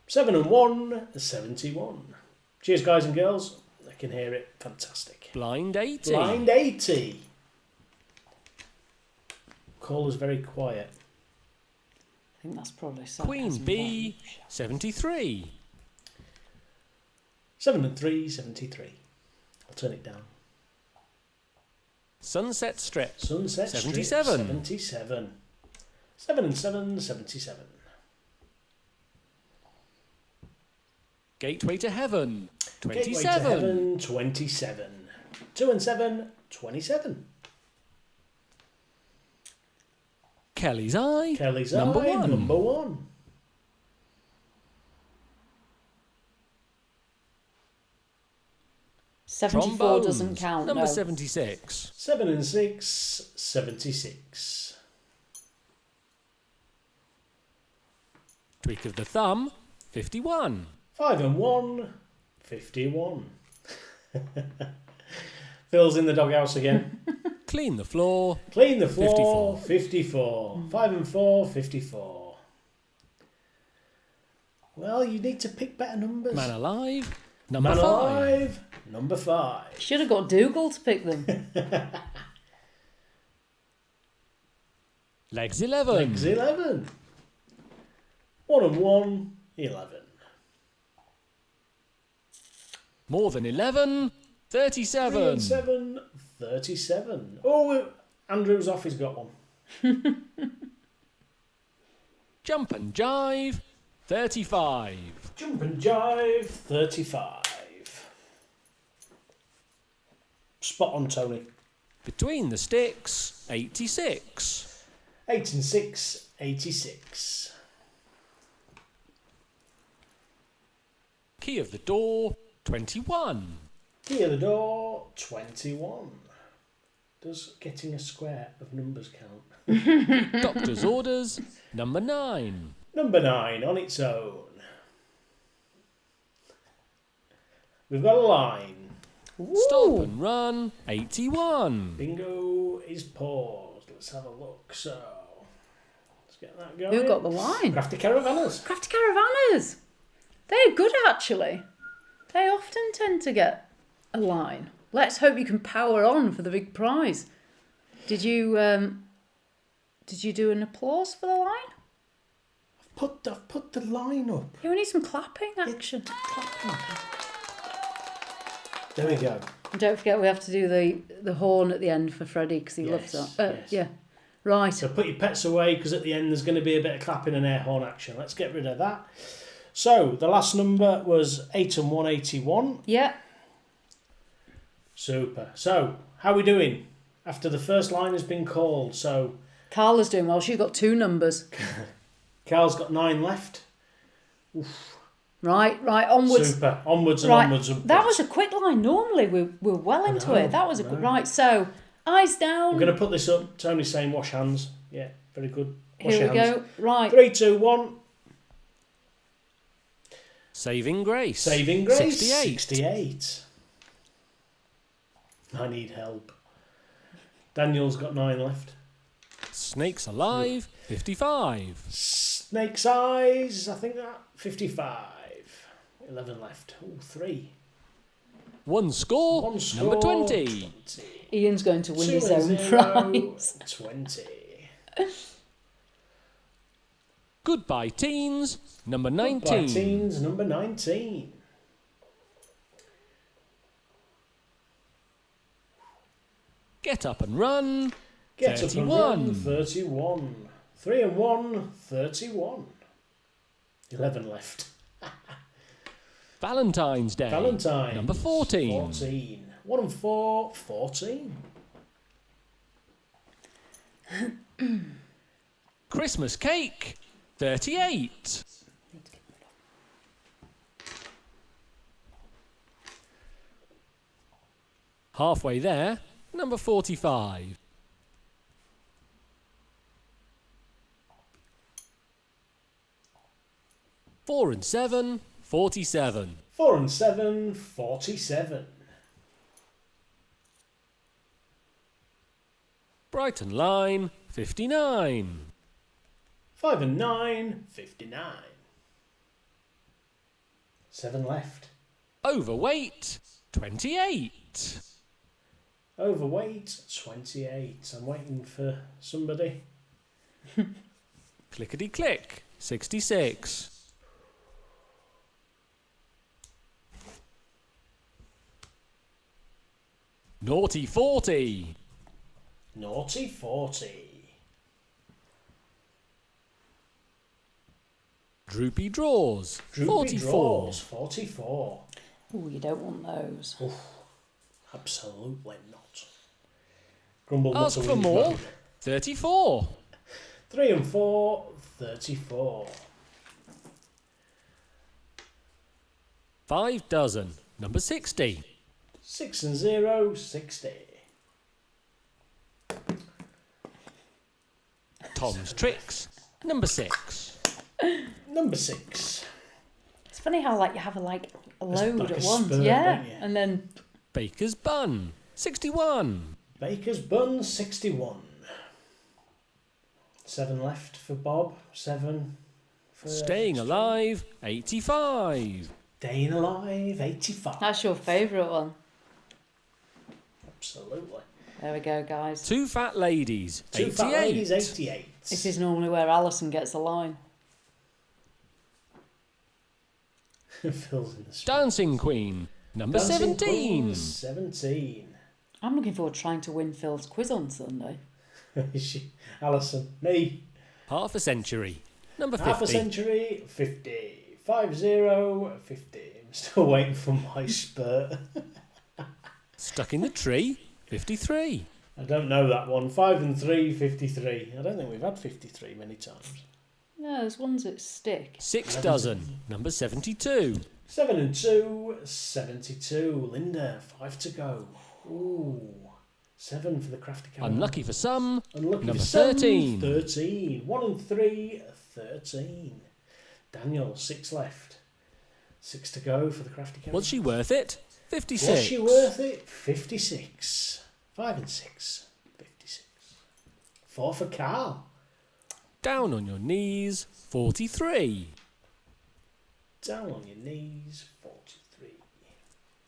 7 and 1, 71. Cheers, guys and girls. I can hear it. Fantastic. Blind 80. Blind 80. Caller's very quiet. I think that's probably Queen B, 73. 7 and 3, 73. I'll turn it down. Sunset Strip, Sunset 77. Strip, 77. 7 and 7, 77. Gateway to Heaven, 27. Gateway to Heaven, 27. 2 and 7, 27. Kelly's Eye. Kelly's number Eye, 1. number 1. $74 doesn't count. Number no. 76. 7 and 6, 76. Tweak of the Thumb. 51. 5 and 1, 51. Phil's in the doghouse again. Clean the Floor. Clean the floor, 54. 5 and 4, 54. Well, you need to pick better numbers. Man Alive. Number Man 5. Alive, number 5. Should have got Dougal to pick them. Legs 11. Legs 11. 1 and 1, 11. More than 11. 3 37. and 7, 37. Oh, Andrew's off, he's got one. Jump and Jive. 35. Jump and Jive, 35. Spot on, Tony. Between the Sticks. 86. 8 and 6, 86. Key of the Door. 21. Key of the door, 21. Does getting a square of numbers count? Doctor's Orders. Number 9. Number 9 on its own. We've got a line. Stop and Run. 81. Bingo is paused. Let's have a look. So, let's get that going. Who got the line? Crafty Caravanners. Crafty Caravanners. They're good, actually. They often tend to get a line. Let's hope you can power on for the big prize. Did you do an applause for the line? I've put the line up. Yeah, we need some clapping action. There we go. And don't forget we have to do the horn at the end for Freddie because he loves Yes, that. yes. Yeah. Right. So put your pets away because at the end there's going to be a bit of clapping and air horn action. Let's get rid of that. So the last number was 8 and 1, 81. Yeah. Super. So how are we doing after the first line has been called? So Carla's doing well. She's got 2 numbers. Carl's got 9 left. Right. Onwards. Super. Onwards and Right. onwards. And That was a quick line. Normally we're well into know, it. That was a I quick. know. Right. So eyes down. I'm going to put this up. Tony's saying wash hands. Yeah, very good. Wash Here your we hands. go. Right. 3, 2, 1. Saving Grace. Saving Grace. 68. 68. I need help. Daniel's got 9 left. Snakes Alive. 55. Snake's Eyes, I think that 55. 11 left. Oh, 3. One score. One score. Number 20. 20. Ian's going to win 2 his and own 0, prize. 20. Goodbye Teens. Number 19. By teens, number 19. Get Up and Run. Get 31. Up and run, 31. 31. 3 and 1, 31. 11 left. Valentine's Day. Valentine. Number 14. 14. 1 and 4, 14. Christmas Cake. 38. Halfway there. Number 45. Four and 7. 47. 4 and 7, 47. Brighton Line. 59. 5 and 9, 59. 7 left. Overweight. 28. Overweight, 28. I'm waiting for somebody. Clickety click. 66. Naughty 40. Naughty 40. Droopy Draws. Droopy 44. Draws, 44. Oh, you don't want those. Absolutely not. Grumble Ask mutter for with his more. mouth. 34. 3 and 4, 34. 5 dozen. Number 60. 6 and 0, 60. Tom's Tricks. Number 6. Number 6. It's funny how like you have a load like at a once, spurt, yeah, don't you? and then Baker's Bun. 61. Baker's Bun, 61. 7 left for Bob. 7 for... Staying Alive. 85. Staying Alive, 85. that's your favourite one. Absolutely. There we go, guys. 2 Fat Ladies. 2 88. Fat Ladies, 88. This is normally where Alison gets the line. Phil's in the spot. Dancing Queen. Number Dancing 17. Queen, 17. I'm looking forward to trying to win Phil's quiz on Sunday. Alison. Me. Half a Century. Number 50. Half a century, 50. 50, 50. I'm still waiting for my spurt. Stuck in the Tree. 53. I don't know that one. 5 and 3, 53. I don't think we've had 53 many times. No, there's ones that stick. 6 dozen. Number 72. 7 and 2, 72. Linda, 5 to go. Ooh. 7 for the crafty cat. Unlucky for some. Unlucky Number for some, 13. 13. 1 and 3, 13. Daniel, 6 left. 6 to go for the crafty cat. Was she worth it? 56. Was she worth it? 56. 5 and 6, 56. 4 for Carl. Down on your knees. 43. Down on your knees, 43.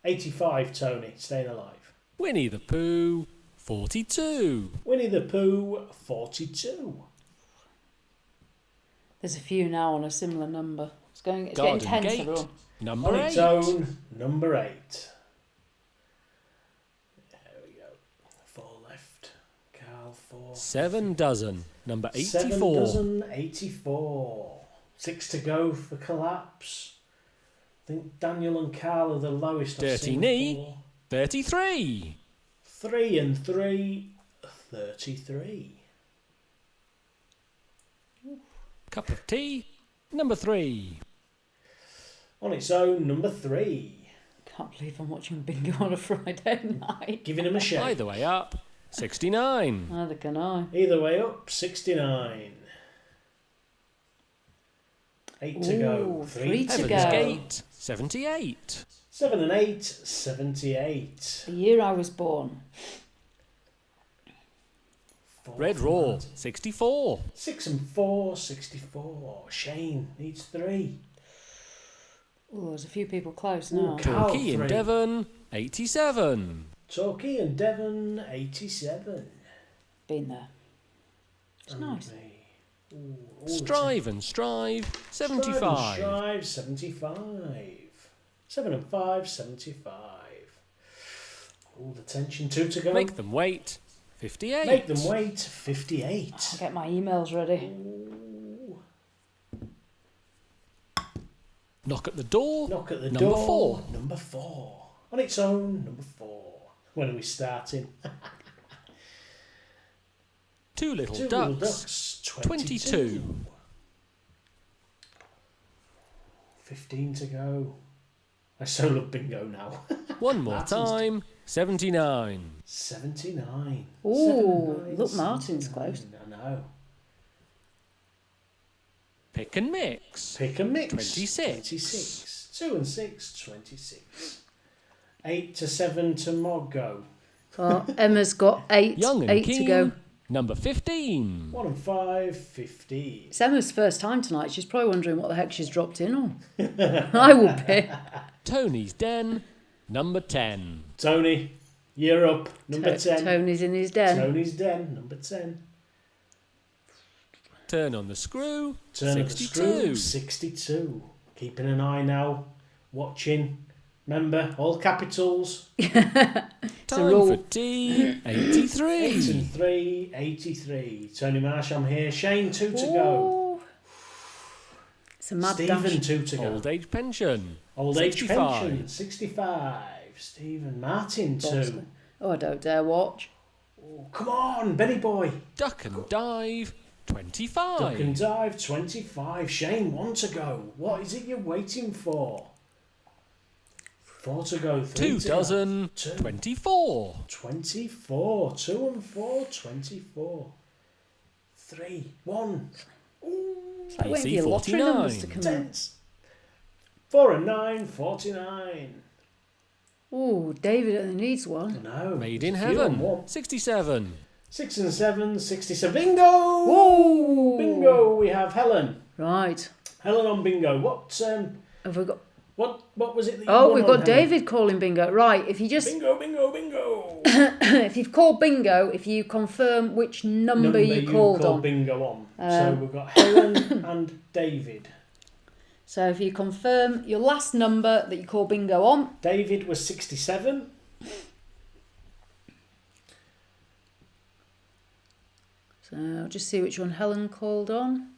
85, Tony, staying alive. Winnie the Pooh. 42. Winnie the Pooh, 42. There's a few now on a similar number. It's getting Garden tense, Gate. everyone. Number On 8. its own, number 8. There we go. 4 left. Carl, 4. 7 dozen. Number 7 84. dozen, 84. 6 to go for Collapse. I think Daniel and Carl are the lowest. I've Dirty seen Knee. before. 33. 3 and 3, 33. Cup of Tea. Number 3. On its own, number 3. Can't believe I'm watching bingo on a Friday night. Giving him a shake. Either way up. 69. Neither can I. Either way up, 69. 8 to go. Ooh, 3 3 to Heaven's go. Gate. 78. 7 and 8, 78. The year I was born. 4 Red for Raw. Martin. 64. 6 and 4, 64. Shane needs 3. Oh, there's a few people close Ooh, now. Carl, Torquay in 3. Devon. 87. Torquay and Devon, 87. Been there. It's nice. Me. Ooh, all the Strive and Strive. 75. Strive, 75. 7 and 5, 75. All the tension, 2 to go. Make them wait. 58. Make them wait, 58. I'll get my emails ready. Ooh. Knock at the door. Knock at the Number door. 4. Number 4. On its own, number 4. When are we starting? Two Little Two Ducks. Little Ducks, 22. 15 to go. I so love bingo now. One more Martin's- time. 79. 79. Ooh, 79, look, Martin's 79. close. I know. Pick and Mix. Pick a mix. 26. 26. 2 and 6, 26. 8 to 7 to Moggo. Well, Emma's got eight Young and 8 Keen. to go. Number 15. 1 and 5, 15. It's Emma's first time tonight. She's probably wondering what the heck she's dropped in on. I will be. Tony's Den. Number 10. Tony, you're up. Number 10. Tony's in his den. Tony's Den, number 10. Turn on the Screw. Turn of the 62. screw, 62. Keeping an eye now, watching. Remember, all capitals. Time rule. for Tea. 8 83. and 3, 83. Tony Marsh, I'm here. Shane, 2 to go. Ooh. It's a mad Stephen, dash. 2 to go. Old Age Pension. Old age 65. pension, 65. Stephen Martin, 2. Oh, I don't dare watch. Oh, come on, Benny boy. Duck and Dive 25. Duck and Dive 25. Shane, 1 to go. What is it you're waiting for? 4 to go. 3 2 to dozen go. 2. 24. 24. 2 and 4, 24. 3, 1. It's like waiting for AC your lottery 49. numbers to come in. Tense. 4 and 9, 49. Oh, David only needs one. No. Made in Few on Heaven one. 67. 6 and 7, 67. Bingo! Whoa! Bingo! We have Helen. Right. Helen on bingo. Have we got? What was it that you Oh, won we've on, got Helen? David calling bingo. Right. If you just Bingo, bingo, bingo. if you've called bingo, if you confirm which number you called on. bingo on. So we've got Helen and David. So if you confirm your last number that you call bingo on. David was 67. So I'll just see which one Helen called on.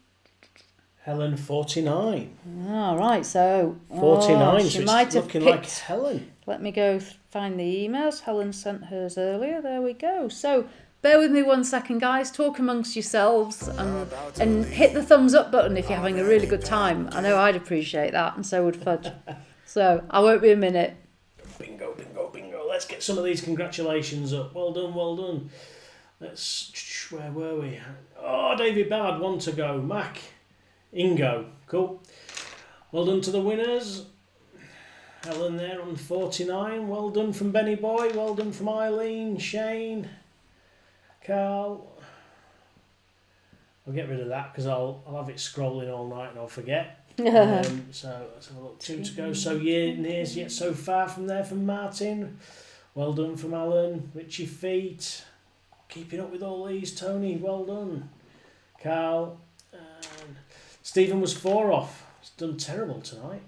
Helen 49. All right, so 49. she So might it's have looking picked. like it's Helen. Let me go find the emails. Helen sent hers earlier. There we go. So bear with me 1 second, guys. Talk amongst yourselves and hit the thumbs up button if you're having a really good time. I know I'd appreciate that, and so would Fudge. So I won't be a minute. Bingo, bingo, bingo. Let's get some of these congratulations up. Well done, well done. Where were we? Oh, David Ballard, 1 to go. Mac, Ingo. Cool. Well done to the winners. Helen there on 49. Well done from Benny Boy. Well done from Eileen, Shane, Carl. I'll get rid of that because I'll have it scrolling all night and I'll forget. So let's have a look. 2 to go. So nears yet so far from there from Martin. Well done from Alan. Richie Feet. Keeping up with all these. Tony, well done. Carl. And Stephen was 4 off. He's done terrible tonight.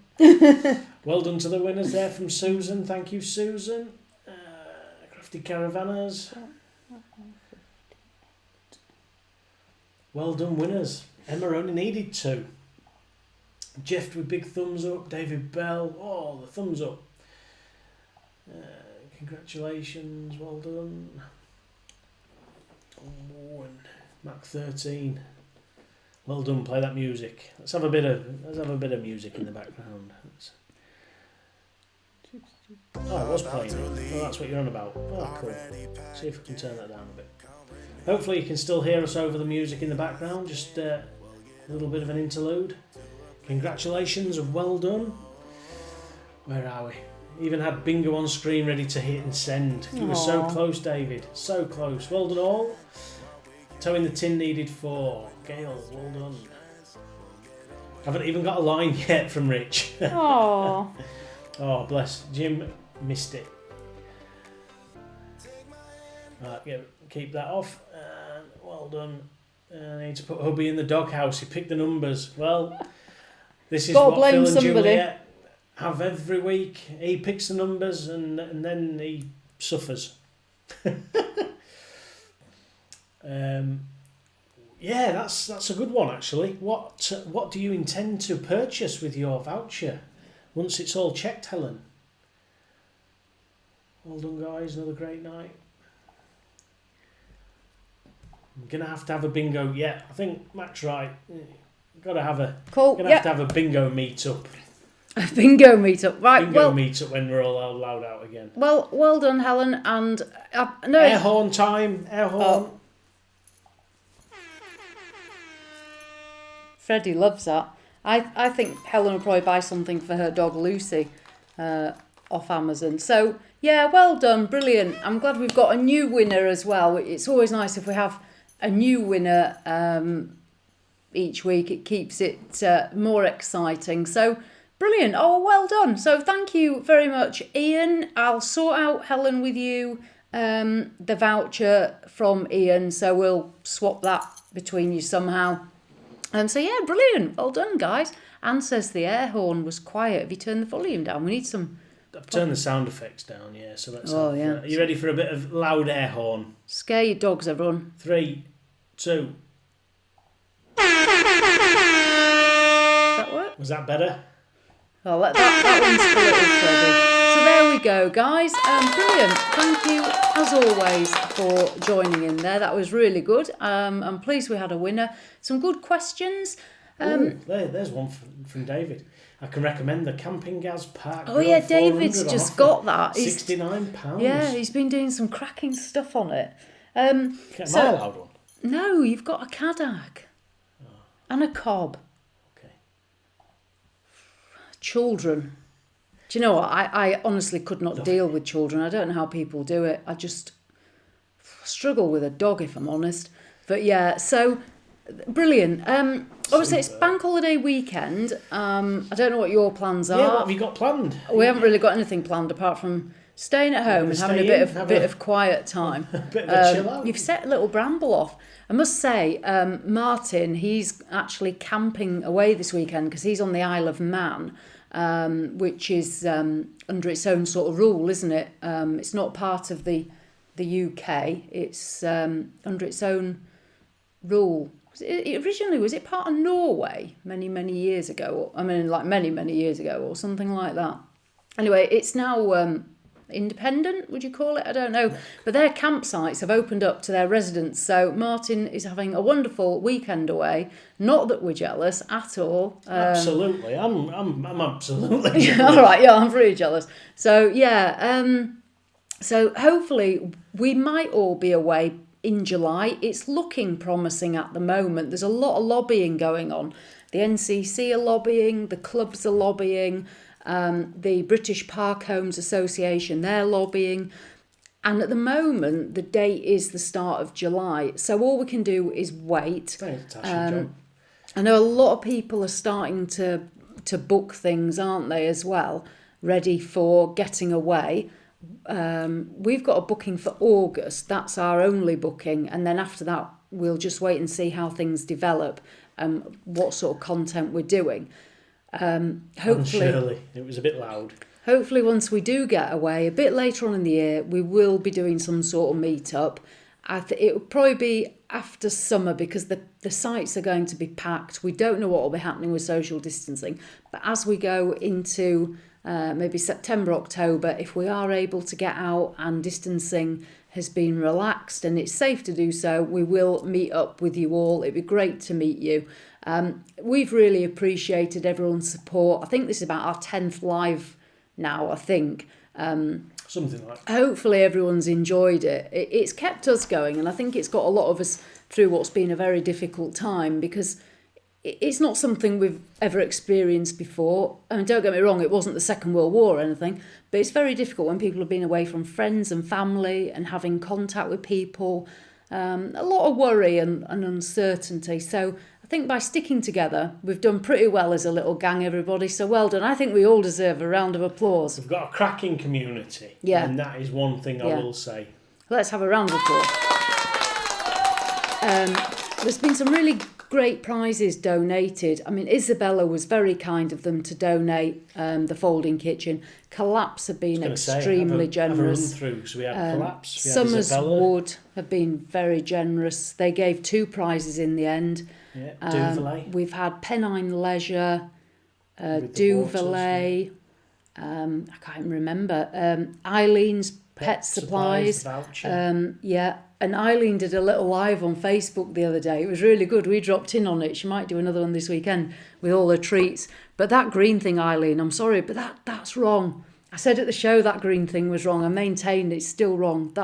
Well done to the winners there from Susan. Thank you, Susan. Crafty Caravanners. Well done, winners. Emma only needed 2. Jeff with big thumbs up. David Bell. Oh, the thumbs up. Congratulations. Well done. Oh, and Mac 13. Well done. Play that music. Let's have a bit of music in the background. Oh, I was playing it. Oh, that's what you're on about. Oh, cool. See if I can turn that down a bit. Hopefully you can still hear us over the music in the background. Just a little bit of an interlude. Congratulations and well done. Where are we? Even had bingo on screen ready to hit and send. You were so close, David. So close. Well done all. Towing the tin needed 4. Gail, well done. Haven't even got a line yet from Rich. Oh. Oh, bless. Jim missed it. Right, keep that off. And well done. I need to put hubby in the doghouse. He picked the numbers. Well, this is Gotta what blame Phil and somebody. Juliet have every week. He picks the numbers and then he suffers. Yeah, that's a good one actually. What do you intend to purchase with your voucher once it's all checked, Helen? Well done, guys. Another great night. I'm gonna have to have a bingo. Yeah, I think Mac's right. Gotta have a Cool. gonna Yep. have to have a bingo meetup. Bingo meetup. Right. Bingo well, meetup when we're all allowed out again. well done, Helen. And no. Air horn time. Air horn. Oh. Freddie loves that. I think Helen will probably buy something for her dog Lucy off Amazon. So, yeah, well done. Brilliant. I'm glad we've got a new winner as well. It's always nice if we have a new winner each week. It keeps it more exciting. So, brilliant. Oh, well done. So, thank you very much, Ian. I'll sort out, Helen, with you the voucher from Ian. So, we'll swap that between you somehow. So yeah, brilliant. Well done, guys. Anne says the air horn was quiet. Have you turned the volume down? We need some... I've turned the sound effects down, yeah. So let's Oh, have, yeah. are you ready for a bit of loud air horn? Scare your dogs, everyone. 3, 2. Does that work? Was that better? Oh, let that one's for little Freddie. So So there we go, guys. Brilliant. Thank you, as always, for joining in there. That was really good. I'm pleased we had a winner. Some good questions. There's one from David. I can recommend the Camping Gas Park. Oh yeah, David's just got that. £69. Yeah, he's been doing some cracking stuff on it. Am I allowed one? No, you've got a Cadillac and a Cobb. Okay. Children. Do you know what? I honestly could not deal with children. I don't know how people do it. I just struggle with a dog, if I'm honest. But yeah, so brilliant. Obviously, it's bank holiday weekend. I don't know what your plans are. Yeah, what have you got planned? We haven't really got anything planned apart from staying at home and having a bit of quiet time. A bit of a chill out. You've set a little bramble off. I must say, Martin, he's actually camping away this weekend because he's on the Isle of Man, which is under its own sort of rule, isn't it? It's not part of the UK. It's under its own rule. Originally, was it part of Norway many years ago? I mean, like many years ago or something like that. Anyway, it's now independent, would you call it? I don't know. But their campsites have opened up to their residents. So Martin is having a wonderful weekend away. Not that we're jealous at all. Absolutely. I'm absolutely jealous. All right, yeah, I'm pretty jealous. So, yeah. So hopefully we might all be away in July. It's looking promising at the moment. There's a lot of lobbying going on. The NCC are lobbying, the clubs are lobbying, the British Park Homes Association, they're lobbying. And at the moment, the date is the start of July. So all we can do is wait. Thanks, Tasha, John. I know a lot of people are starting to book things, aren't they, as well, ready for getting away. We've got a booking for August. That's our only booking. And then after that, we'll just wait and see how things develop and what sort of content we're doing. Hopefully, Shirley, it was a bit loud. Hopefully, once we do get away, a bit later on in the year, we will be doing some sort of meet-up. It will probably be after summer because the sites are going to be packed. We don't know what will be happening with social distancing. But as we go into maybe September, October, if we are able to get out and distancing has been relaxed and it's safe to do so, we will meet up with you all. It'd be great to meet you. We've really appreciated everyone's support. I think this is about our 10th live now, I think. Something like that. Hopefully everyone's enjoyed it. It's kept us going, and I think it's got a lot of us through what's been a very difficult time because it's not something we've ever experienced before. I mean, don't get me wrong, it wasn't the Second World War or anything, but it's very difficult when people have been away from friends and family and having contact with people. A lot of worry and uncertainty. So I think by sticking together, we've done pretty well as a little gang, everybody. So well done. I think we all deserve a round of applause. We've got a cracking community. Yeah. And that is one thing I will say. Let's have a round of applause. There's been some really great prizes donated. I mean, Isabella was very kind of them to donate the folding kitchen. Collapse have been extremely generous. Have a run through. So we had Collapse, we had Summers Isabella. Wood have been very generous. They gave 2 prizes in the end. Yeah, Duvalet. We've had Pennine Leisure, With the Duvalet, I can't even remember, Eileen's Pet Supplies. Voucher. Yeah, and Eileen did a little live on Facebook the other day. It was really good. We dropped in on it. She might do another one this weekend with all her treats. But that green thing, Eileen, I'm sorry, but that's wrong. I said at the show that green thing was wrong. I maintained it's still wrong.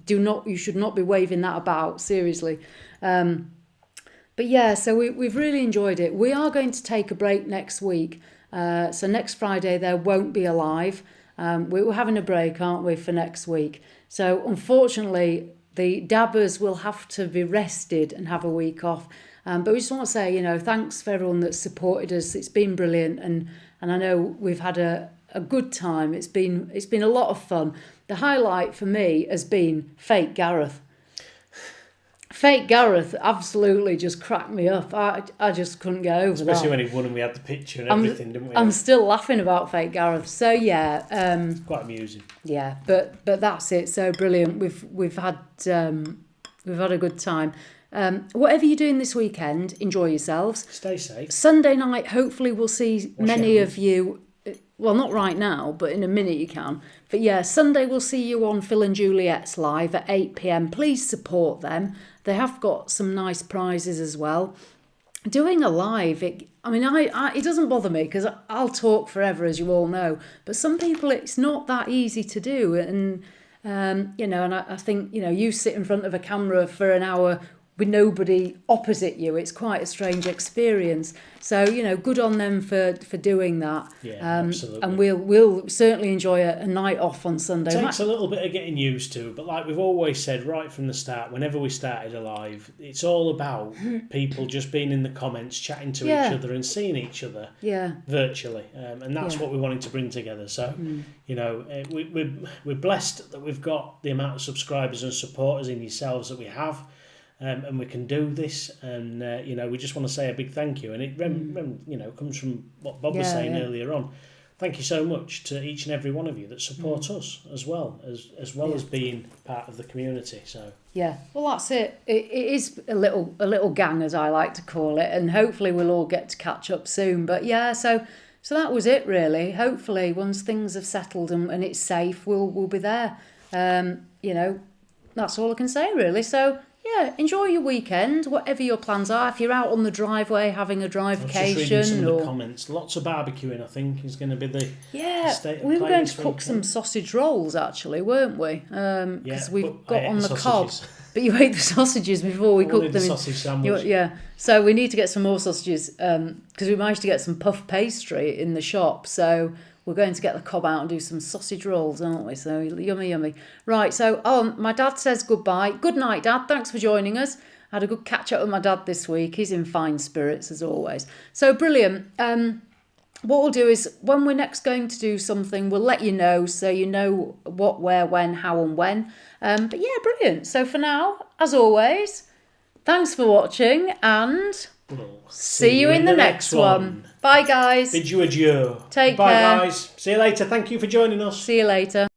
You should not be waving that about, seriously. But yeah, so we've really enjoyed it. We are going to take a break next week. So next Friday there won't be a live. We're having a break, aren't we, for next week? So unfortunately, the dabbers will have to be rested and have a week off. But we just want to say, thanks for everyone that's supported us. It's been brilliant, and I know we've had a good time. It's been a lot of fun. The highlight for me has been Fake Gareth. Fake Gareth absolutely just cracked me up. I just couldn't get over that. Especially when he won and we had the picture and everything, didn't we? I'm still laughing about Fake Gareth. So yeah, quite amusing. Yeah, but that's it. So brilliant. We've had a good time. Whatever you're doing this weekend, enjoy yourselves. Stay safe. Sunday night, hopefully we'll see many of you well, not right now, but in a minute you can. But yeah, Sunday we'll see you on Phil and Juliet's live at 8 p.m. Please support them. They have got some nice prizes as well. Doing a live, it doesn't bother me because I'll talk forever, as you all know. But some people, it's not that easy to do. And, and I think, you sit in front of a camera for an hour with nobody opposite you. It's quite a strange experience. So, good on them for doing that. Yeah, absolutely. And we'll certainly enjoy a night off on Sunday. It takes a little bit of getting used to, but like we've always said right from the start, whenever we started a live, it's all about people just being in the comments, chatting to each other and seeing each other virtually. And that's what we wanted to bring together. So, we're blessed that we've got the amount of subscribers and supporters in yourselves that we have. And we can do this, and we just want to say a big thank you. And it comes from what Bob was saying earlier on. Thank you so much to each and every one of you that support us as well as being part of the community. So well, that's it. It is a little gang, as I like to call it, and hopefully we'll all get to catch up soon. But so that was it really. Hopefully, once things have settled and it's safe, we'll be there. That's all I can say really. So. Yeah, enjoy your weekend, whatever your plans are. If you're out on the driveway having a drive vacation, just reading some of the comments. Lots of barbecuing, I think, is going to be the state of we were play going this to cook weekend. some sausage rolls actually, weren't we? Because we've got on the cob. sausages. But you ate the sausages before we cooked them. The sausage sandwich. So we need to get some more sausages because we managed to get some puff pastry in the shop. So we're going to get the cob out and do some sausage rolls, aren't we? So yummy. Right, so my dad says goodbye. Good night, Dad. Thanks for joining us. I had a good catch up with my dad this week. He's in fine spirits as always. So brilliant. What we'll do is when we're next going to do something, we'll let you know so you know what, where, when, how and when. But yeah, brilliant. So for now, as always, thanks for watching and We'll see you in the next one. Bye, guys. Bid you adieu. Take Bye, care. guys. See you later. Thank you for joining us. See you later.